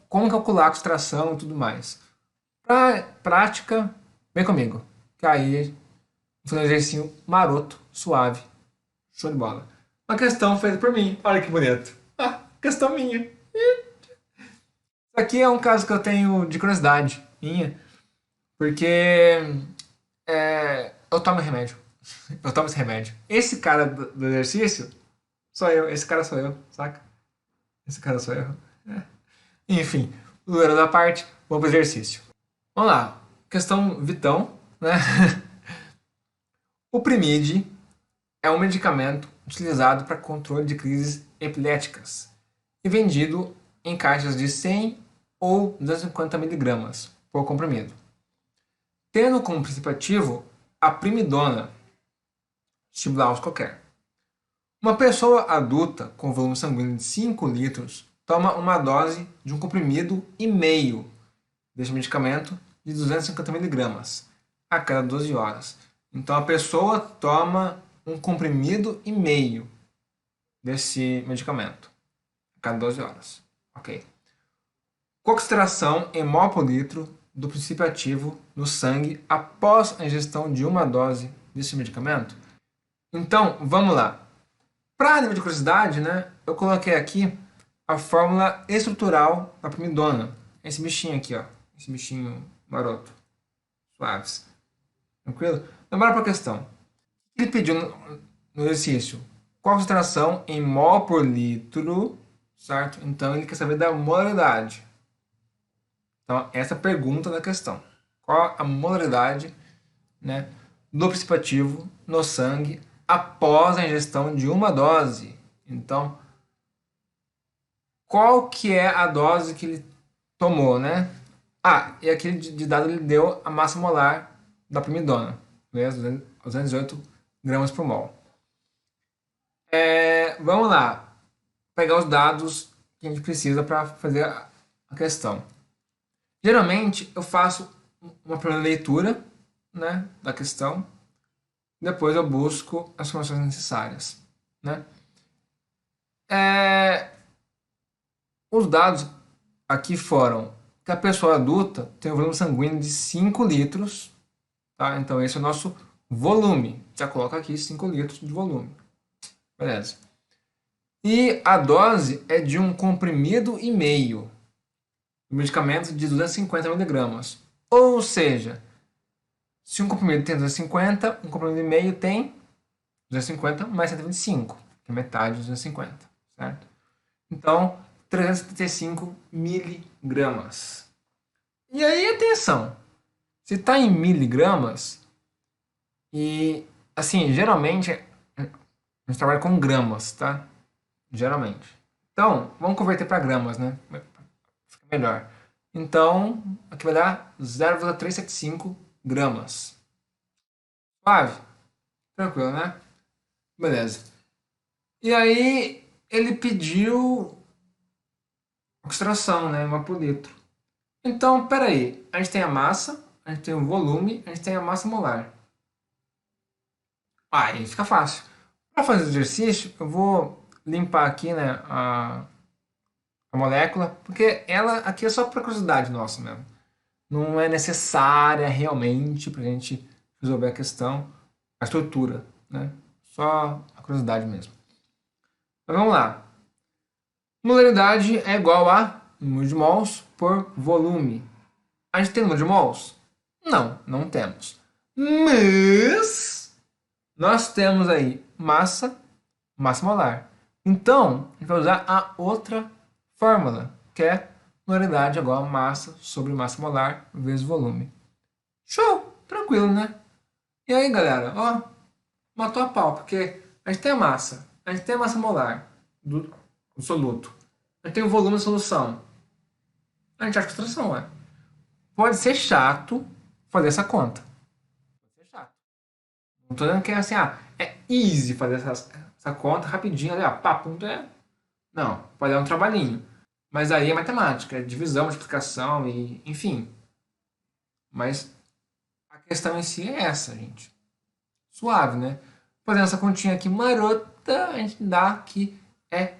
Como calcular a subtração e tudo mais. Pra prática, vem comigo. Que aí, vou fazer um exercício maroto, suave. Show de bola. Uma questão feita por mim. Olha que bonito. Ah, questão minha. Isso aqui é um caso que eu tenho de curiosidade minha, porque eu tomo remédio. Eu tomo esse remédio. Esse cara do exercício sou eu. Esse cara sou eu, saca? Esse cara sou eu. É. Enfim, zoeira da parte, vamos pro exercício. Vamos lá. Questão Vitão, né? O Primid é um medicamento utilizado para controle de crises epiléticas e vendido em caixas de 100 ou 250 miligramas por comprimido. Tendo como princípio ativo a primidona, estimular qualquer. Uma pessoa adulta com volume sanguíneo de 5 litros toma uma dose de um comprimido e meio deste medicamento de 250 miligramas a cada 12 horas. Então a pessoa toma um comprimido e meio desse medicamento a cada 12 horas. Ok. Concentração em mol por litro do princípio ativo no sangue após a ingestão de uma dose desse medicamento. Então, vamos lá. Para nível de curiosidade, né, eu coloquei aqui a fórmula estrutural da primidona. Esse bichinho aqui, ó. Esse bichinho maroto. Suaves. Tranquilo? Então, bora para a questão. O que ele pediu no exercício? Qual a concentração em mol por litro, certo? Então, ele quer saber da molaridade. Então, essa é a pergunta da questão. Qual a molaridade, né, do princípio ativo no sangue após a ingestão de uma dose? Então, qual que é a dose que ele tomou, né? Ah, e aquele de dado ele deu a massa molar da primidona, né? 208 gramas por mol. Vamos lá, pegar os dados que a gente precisa para fazer a questão. Geralmente eu faço uma primeira leitura, né, da questão, depois eu busco as informações necessárias, né? Os dados aqui foram que a pessoa adulta tem um volume sanguíneo de 5 litros, tá? Então esse é o nosso volume. Já coloca aqui 5 litros de volume. Beleza. E a dose é de um comprimido e meio. Medicamento de 250 miligramas. Ou seja, se um comprimido tem 250, um comprimido e meio tem 250 mais 125, que é metade de 250, certo? Então, 375 miligramas. E aí, atenção, se está em miligramas, e assim, geralmente a gente trabalha com gramas, tá? Geralmente. Então, vamos converter para gramas, né? Fica melhor. Então, aqui vai dar 0,375 gramas. Suave? Tranquilo, né? Beleza. E aí, ele pediu oxidação, né? Uma por litro. Então, peraí. A gente tem a massa, a gente tem o volume, a gente tem a massa molar. Aí fica fácil. Para fazer o exercício, eu vou limpar aqui, né, a molécula, porque ela aqui é só para curiosidade nossa mesmo. Não é necessária realmente para a gente resolver a questão, a estrutura, né? Só a curiosidade mesmo. Então vamos lá. Molaridade é igual a número de mols por volume. A gente tem número de mols? Não, não temos. Mas nós temos aí massa, massa molar. Então, a gente vai usar a outra fórmula, que é molaridade igual a massa sobre massa molar vezes volume. Show! Tranquilo, né? E aí, galera, ó, matou a pau, porque a gente tem a massa molar do soluto, a gente tem o volume da solução, a gente acha que subtração, é. Pode ser chato fazer essa conta. Pode ser chato. Não tô dizendo que é assim, é easy fazer essa essa conta rapidinho ali, ó, pá, ponto é. Não, pode dar um trabalhinho. Mas aí é matemática, é divisão, multiplicação e enfim. Mas a questão em si é essa, gente. Suave, né? Fazendo essa continha aqui marota, a gente dá que é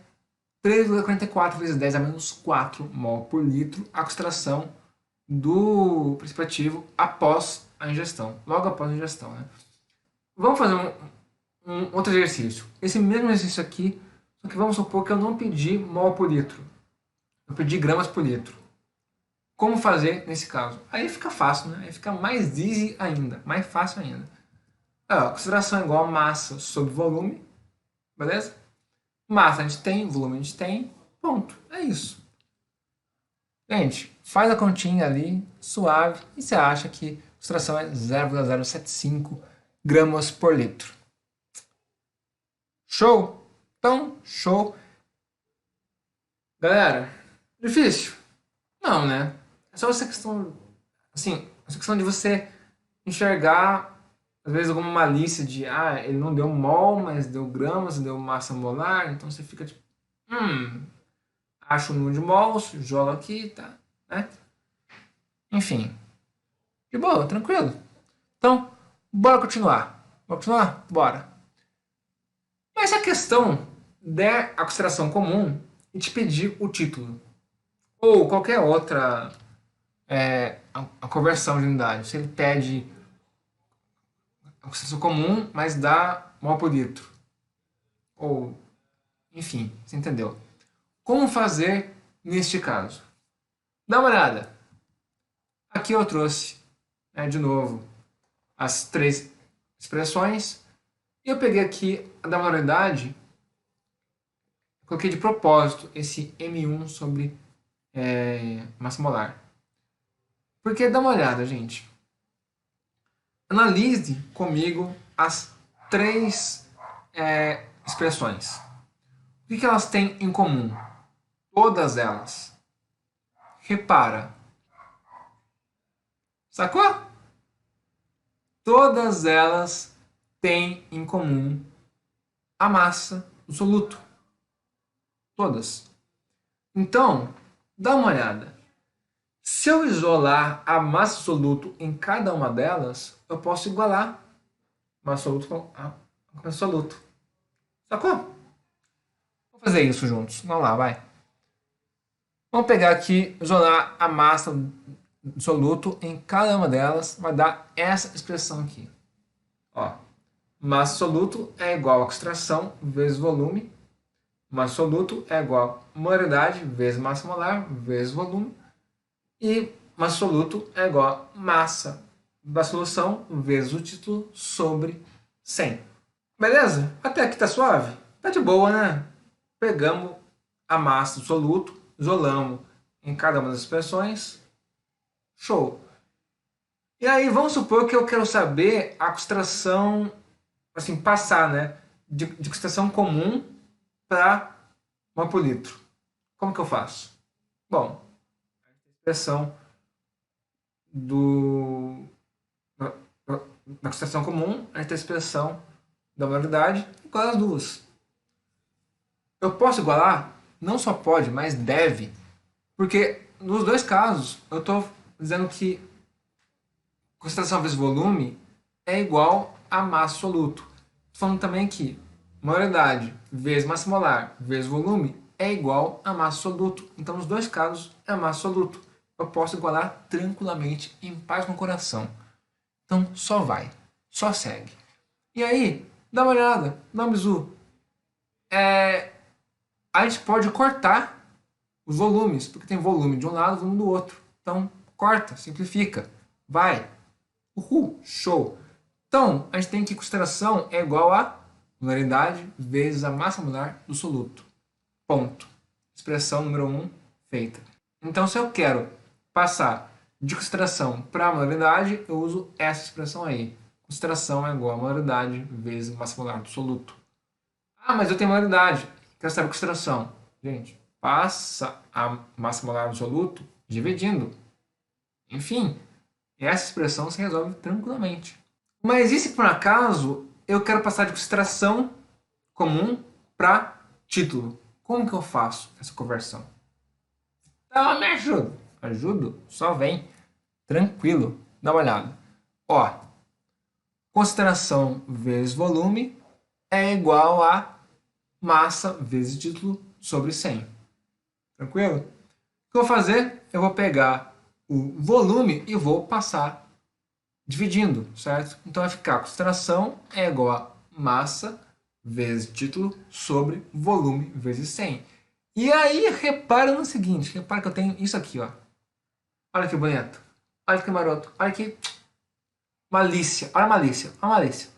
3,44 vezes 10 a menos 4 mol por litro a concentração do princípio ativo após a ingestão. Logo após a ingestão, né? Vamos fazer um outro exercício. Esse mesmo exercício aqui, só que vamos supor que eu não pedi mol por litro. Eu pedi gramas por litro. Como fazer nesse caso? Aí fica fácil, né? Aí fica mais easy ainda, mais fácil ainda. A concentração é igual a massa sobre volume, beleza? Massa a gente tem, volume a gente tem, ponto. É isso. Gente, faz a continha ali, suave, e você acha que a concentração é 0,075 gramas por litro. Show? Então, show. Galera, difícil? Não, né? É só essa questão, assim, essa questão de você enxergar, às vezes, alguma malícia de, ele não deu mol, mas deu gramas, deu massa molar, então você fica tipo, acha o número de mols, joga aqui, tá, né? Enfim, de boa, tranquilo. Então, bora continuar. Bora continuar? Bora. Mas a questão der a consideração comum e te pedir o título, ou qualquer outra a conversão de unidade. Se ele pede a consideração comum, mas dá mol por litro. Ou, enfim, você entendeu. Como fazer neste caso? Dá uma olhada. Aqui eu trouxe, de novo, as três expressões. E eu peguei aqui a da mororidade, coloquei de propósito esse M1 sobre massa molar. Porque dá uma olhada, gente. Analise comigo as três expressões. O que elas têm em comum? Todas elas. Repara. Sacou? Todas elas têm em comum a massa do soluto. Todas. Então, dá uma olhada. Se eu isolar a massa do soluto em cada uma delas, eu posso igualar a massa do soluto com a massa do soluto. Sacou? Vamos fazer isso juntos. Vamos lá, vai. Vamos pegar aqui, isolar a massa do soluto em cada uma delas, vai dar essa expressão aqui. Ó, massa do soluto é igual a concentração vezes volume. Massa do soluto é igual a molaridade vezes massa molar vezes volume. E massa do soluto é igual a massa da solução vezes o título sobre 100. Beleza? Até aqui tá suave? Tá de boa, né? Pegamos a massa do soluto, isolamos em cada uma das expressões. Show! E aí, vamos supor que eu quero saber a concentração, assim, passar, né? De concentração comum para mol por litro. Como que eu faço? Bom, a expressão da concentração comum, a gente tem a expressão da molaridade igual às duas. Eu posso igualar? Não só pode, mas deve. Porque nos dois casos, eu estou dizendo que concentração vezes volume é igual a massa soluto. Estou falando também que molaridade vezes massa molar vezes volume é igual a massa soluto. Então, nos dois casos, é a massa soluto. Eu posso igualar tranquilamente, em paz com o coração. Então, só vai. Só segue. E aí, dá uma olhada, dá um bisu. A gente pode cortar os volumes, porque tem volume de um lado e volume do outro. Então, corta, simplifica. Vai. Uhul, show. Então, a gente tem que concentração é igual a molaridade vezes a massa molar do soluto. Ponto. Expressão número 1 feita. Então, se eu quero passar de concentração para molaridade, eu uso essa expressão aí. Concentração é igual a molaridade vezes massa molar do soluto. Mas eu tenho molaridade. Quero saber a concentração. Gente, passa a massa molar do soluto dividindo. Enfim, essa expressão se resolve tranquilamente. Mas e se por acaso eu quero passar de concentração comum para título. Como que eu faço essa conversão? Então, me ajuda. Ajudo? Só vem. Tranquilo. Dá uma olhada. Ó, concentração vezes volume é igual a massa vezes título sobre 100. Tranquilo? O que eu vou fazer? Eu vou pegar o volume e vou passar dividindo, certo? Então vai ficar concentração é igual a massa vezes título sobre volume vezes 100. E aí, repara no seguinte, repara que eu tenho isso aqui, ó. Olha que bonito. Olha que maroto. Olha que malícia. Olha a malícia. Olha a malícia.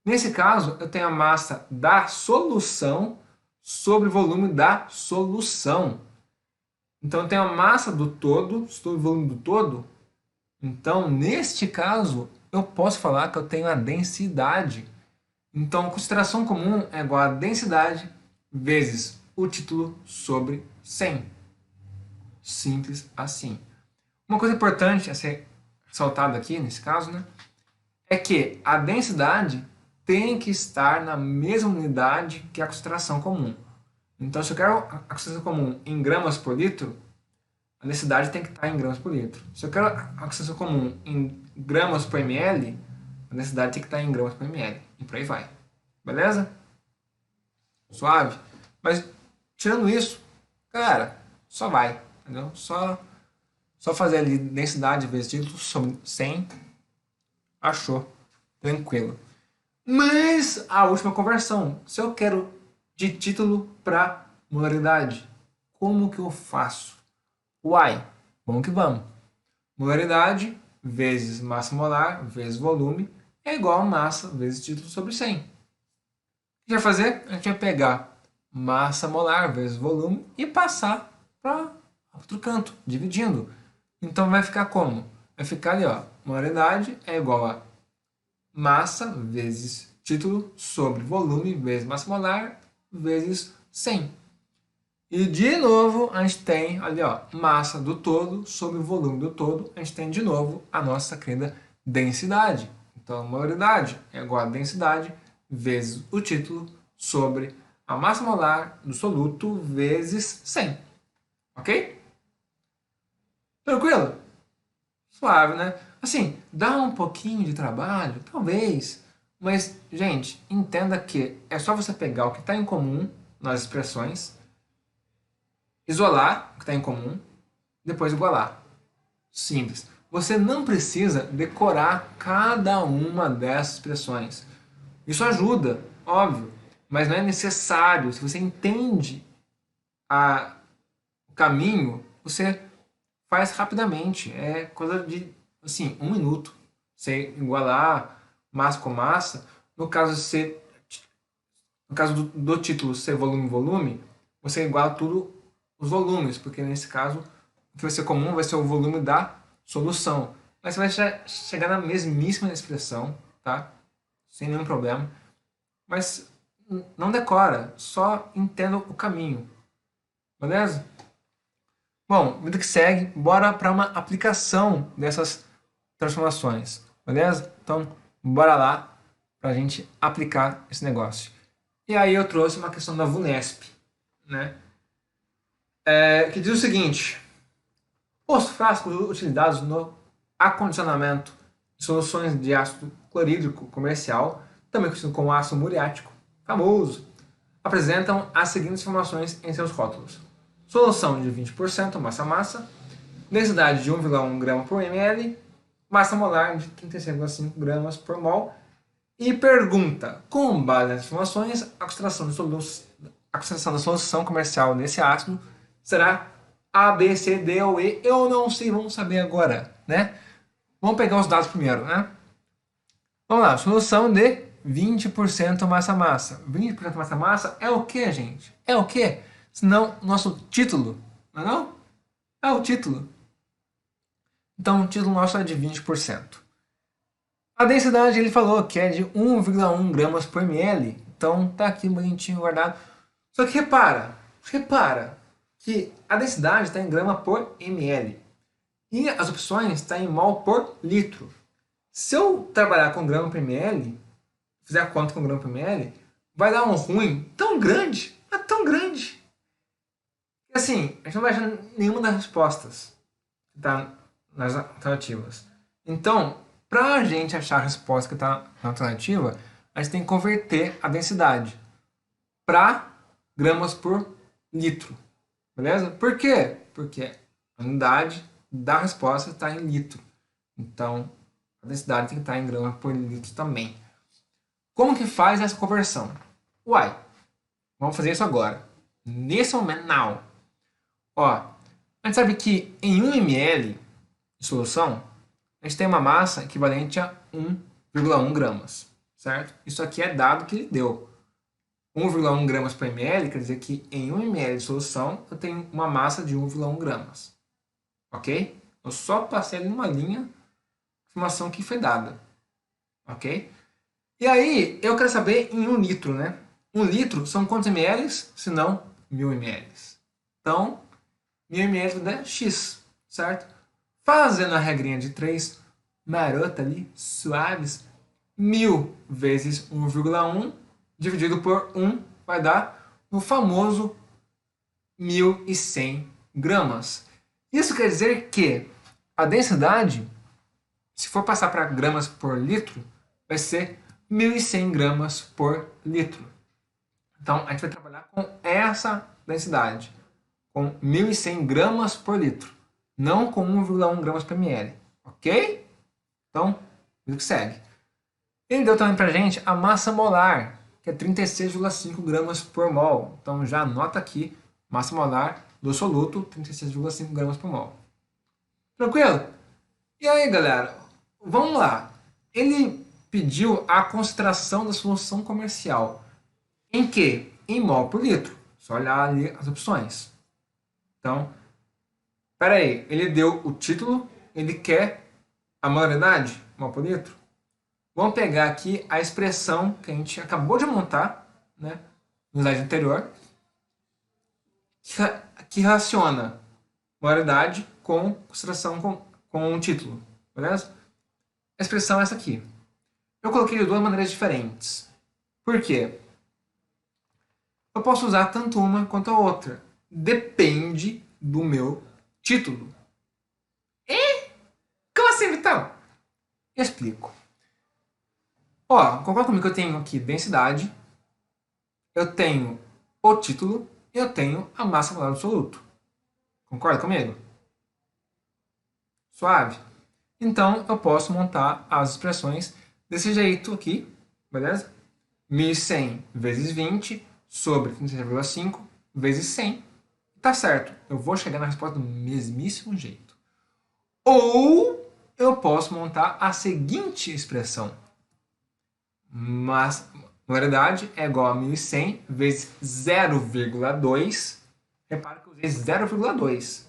Nesse caso, eu tenho a massa da solução sobre o volume da solução. Então, eu tenho a massa do todo sobre o volume do todo. Então, neste caso, eu posso falar que eu tenho a densidade. Então, concentração comum é igual a densidade vezes o título sobre 100. Simples assim. Uma coisa importante a ser ressaltada aqui, nesse caso, né, é que a densidade tem que estar na mesma unidade que a concentração comum. Então, se eu quero a concentração comum em gramas por litro, a densidade tem que estar em gramas por litro. Se eu quero a concentração comum em gramas por ml, a densidade tem que estar em gramas por ml. E por aí vai. Beleza? Suave? Mas, tirando isso, cara, só vai. Entendeu? Só fazer ali densidade vezes título sobre 100. Achou. Tranquilo. Mas a última conversão. Se eu quero de título para molaridade, como que eu faço? Uai, vamos que vamos. Molaridade vezes massa molar vezes volume é igual a massa vezes título sobre 100. O que vai fazer? A gente vai pegar massa molar vezes volume e passar para outro canto, dividindo. Então vai ficar como? Vai ficar ali, ó, molaridade é igual a massa vezes título sobre volume vezes massa molar vezes 100. E de novo a gente tem ali, ó, massa do todo sobre volume do todo. A gente tem de novo a nossa querida densidade. Então a molaridade é igual a densidade vezes o título sobre a massa molar do soluto vezes 100. Ok? Tranquilo? Suave, né? Assim, dá um pouquinho de trabalho, talvez. Mas, gente, entenda que é só você pegar o que está em comum nas expressões, isolar o que está em comum, depois igualar. Simples. Você não precisa decorar cada uma dessas expressões. Isso ajuda, óbvio, mas não é necessário. Se você entende o caminho, você faz rapidamente. É coisa de, assim, 1 minuto. Você igualar massa com massa. No caso do título ser volume, você iguala tudo os volumes, porque nesse caso o que vai ser comum vai ser o volume da solução. Mas você vai chegar na mesmíssima expressão, tá? Sem nenhum problema. Mas não decora, só entenda o caminho. Beleza? Bom, vida que segue, bora para uma aplicação dessas transformações. Beleza? Então, bora lá para a gente aplicar esse negócio. E aí eu trouxe uma questão da VUNESP, né? Que diz o seguinte: os frascos utilizados no acondicionamento de soluções de ácido clorídrico comercial, também conhecido como ácido muriático, famoso, apresentam as seguintes informações em seus rótulos: solução de 20% massa-massa, densidade de 1,1 grama por ml, massa molar de 36,5 gramas por mol. E pergunta: com base nessas informações, a concentração da solução comercial nesse ácido será A, B, C, D ou E? Eu não sei, vamos saber agora, né? Vamos pegar os dados primeiro, né? Vamos lá, solução de 20% massa-massa. 20% massa-massa é o que, gente? É o que? Senão, nosso título, não é não? É o título. Então, o título nosso é de 20%. A densidade ele falou que é de 1,1 gramas por ml. Então, tá aqui bonitinho guardado. Só que repara que a densidade está em grama por ml. E as opções estão em mol por litro. Se eu trabalhar com grama por ml, fizer a conta com grama por ml, vai dar um ruim tão grande, mas tão grande. E assim, a gente não vai achar nenhuma das respostas que está nas alternativas. Então, para a gente achar a resposta que está na alternativa, a gente tem que converter a densidade para gramas por litro. Beleza? Por quê? Porque a unidade da resposta está em litro. Então, a densidade tem que estar em gramas por litro também. Como que faz essa conversão? Uai, vamos fazer isso agora. Nesse momento, now. Ó, a gente sabe que em 1 ml de solução, a gente tem uma massa equivalente a 1,1 gramas, certo? Isso aqui é dado que ele deu. 1,1 gramas por ml quer dizer que em 1 ml de solução eu tenho uma massa de 1,1 gramas. Ok? Eu só passei ali numa linha de informação que foi dada. Ok? E aí, eu quero saber em 1 litro, né? 1 litro são quantos ml? Se não, 1000 ml. Então, 1000 ml dá X, certo? Fazendo a regrinha de 3, marota ali, suaves, 1000 vezes 1,1 dividido por 1 vai dar o famoso 1100 gramas. Isso quer dizer que a densidade, se for passar para gramas por litro, vai ser 1100 gramas por litro. Então, a gente vai trabalhar com essa densidade, com 1100 gramas por litro, não com 1,1 gramas por ml, ok? Então, isso que segue. Ele deu também para a gente a massa molar, que é 36,5 gramas por mol. Então, já anota aqui, massa molar do soluto, 36,5 gramas por mol. Tranquilo? E aí, galera, vamos lá. Ele pediu a concentração da solução comercial. Em que? Em mol por litro. Só olhar ali as opções. Então, espera aí, ele deu o título, ele quer a molaridade, mol por litro. Vamos pegar aqui a expressão que a gente acabou de montar, né, no slide anterior, que relaciona molaridade com concentração com um título, beleza? A expressão é essa aqui. Eu coloquei de duas maneiras diferentes. Por quê? Eu posso usar tanto uma quanto a outra. Depende do meu título. E? Como assim, Vitão? Eu explico. Ó, concorda comigo que eu tenho aqui densidade, eu tenho o título e eu tenho a massa molar absoluto. Concorda comigo? Suave? Então, eu posso montar as expressões desse jeito aqui, beleza? 1100 vezes 20 sobre 36,5 vezes 100. Tá certo, eu vou chegar na resposta do mesmíssimo jeito. Ou eu posso montar a seguinte expressão. Mas molaridade é igual a 1100 vezes 0,2. Repara que eu usei 0,2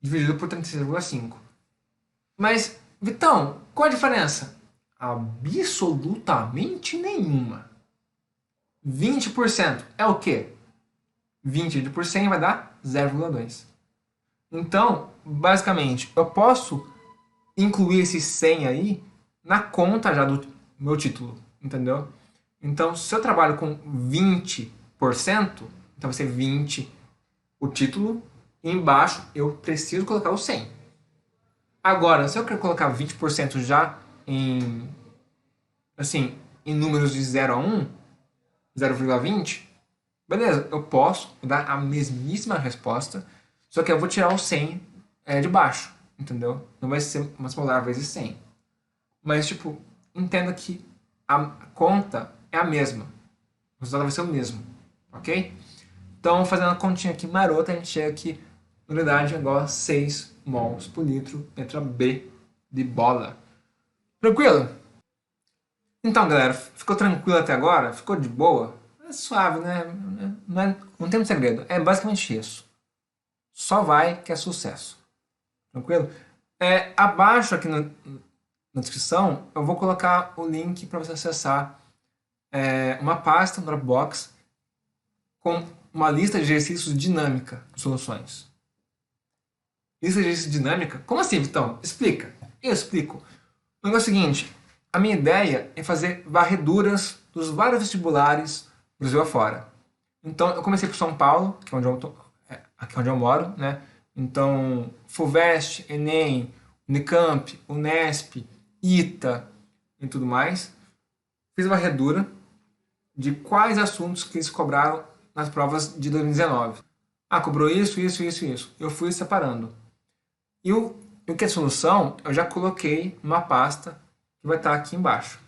dividido por 36,5. Mas, Vitão, qual a diferença? Absolutamente nenhuma. 20% é o quê? 20 dividido por 100 vai dar 0,2. Então, basicamente, eu posso incluir esse 100 aí na conta já do meu título, entendeu? Então, se eu trabalho com 20%, então vai ser 20 o título, e embaixo eu preciso colocar o 100. Agora, se eu quero colocar 20% já em, assim, em números de 0 a 1, 0,20, beleza, eu posso dar a mesmíssima resposta, só que eu vou tirar o 100 de baixo, entendeu? Não vai ser massa molar vezes 100. Mas, tipo, entenda que a conta é a mesma. O resultado vai ser o mesmo, ok? Então, fazendo a continha aqui marota, a gente chega aqui, unidade é igual a 6 mols por litro, letra B de bola. Tranquilo? Então, galera, ficou tranquilo até agora? Ficou de boa? É suave, né? Não tem muito segredo. É basicamente isso. Só vai que é sucesso. Tranquilo? Abaixo aqui na descrição, eu vou colocar o link para você acessar uma pasta no Dropbox com uma lista de exercícios dinâmica de soluções. Lista de exercícios dinâmica? Como assim, Vitão? Explica. Eu explico. O negócio é o seguinte, a minha ideia é fazer varreduras dos vários vestibulares Brasil afora. Então, eu comecei por São Paulo, que é onde aqui é onde eu moro, né? Então, FUVEST, Enem, Unicamp, Unesp, ITA e tudo mais. Fiz a varredura de quais assuntos que eles cobraram nas provas de 2019. Ah, cobrou isso, isso, isso, isso. Eu fui separando. E o que é solução, eu já coloquei numa pasta que vai estar aqui embaixo.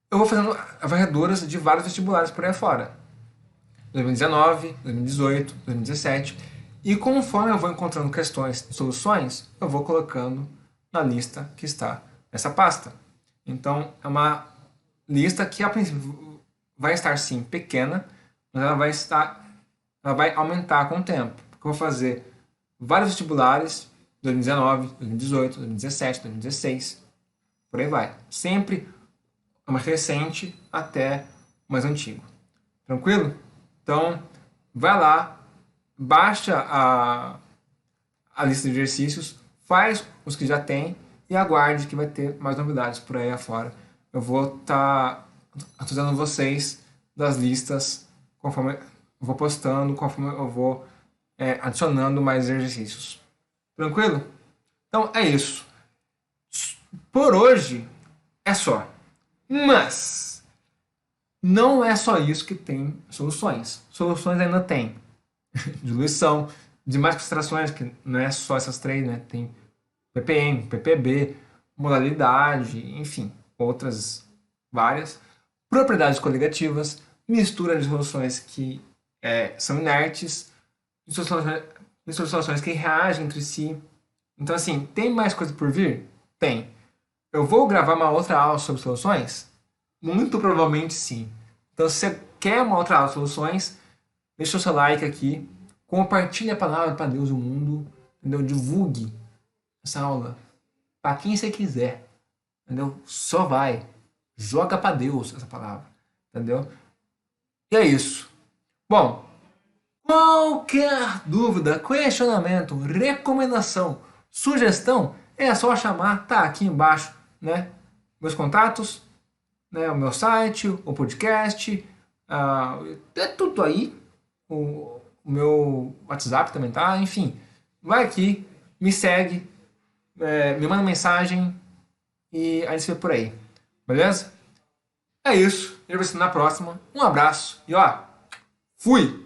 Eu vou fazendo varreduras de vários vestibulares por aí fora. 2019, 2018, 2017. E conforme eu vou encontrando questões e soluções, eu vou colocando na lista que está nessa pasta. Então, é uma lista que a princípio vai estar sim pequena, mas ela vai aumentar com o tempo. Porque eu vou fazer vários vestibulares, 2019, 2018, 2017, 2016, por aí vai. Sempre o mais recente até o mais antigo. Tranquilo? Então, vai lá, baixa a lista de exercícios, faz os que já tem e aguarde que vai ter mais novidades por aí afora. Eu vou estar atualizando vocês das listas conforme eu vou postando, conforme eu vou adicionando mais exercícios. Tranquilo? Então é isso. Por hoje é só. Mas não é só isso que tem soluções. Soluções ainda tem diluição, de mais concentrações, que não é só essas três, né? Tem ppm, ppb, modalidade, enfim, outras várias. Propriedades coligativas, mistura de soluções que são inertes, de soluções que reagem entre si. Então, assim, tem mais coisa por vir? Tem. Eu vou gravar uma outra aula sobre soluções? Muito provavelmente sim. Então, se você quer uma outra aula de soluções, deixa o seu like aqui, compartilhe a palavra para Deus e o mundo, entendeu? Divulgue essa aula para quem você quiser, entendeu? Só vai, joga para Deus essa palavra, entendeu? E é isso. Bom, qualquer dúvida, questionamento, recomendação, sugestão, é só chamar, tá aqui embaixo, né? Meus contatos, né? O meu site, o podcast, é tudo aí. O meu WhatsApp também tá, enfim. Vai aqui, me segue, me manda mensagem e a gente se vê por aí. Beleza? É isso. Eu vejo você na próxima. Um abraço e ó, fui!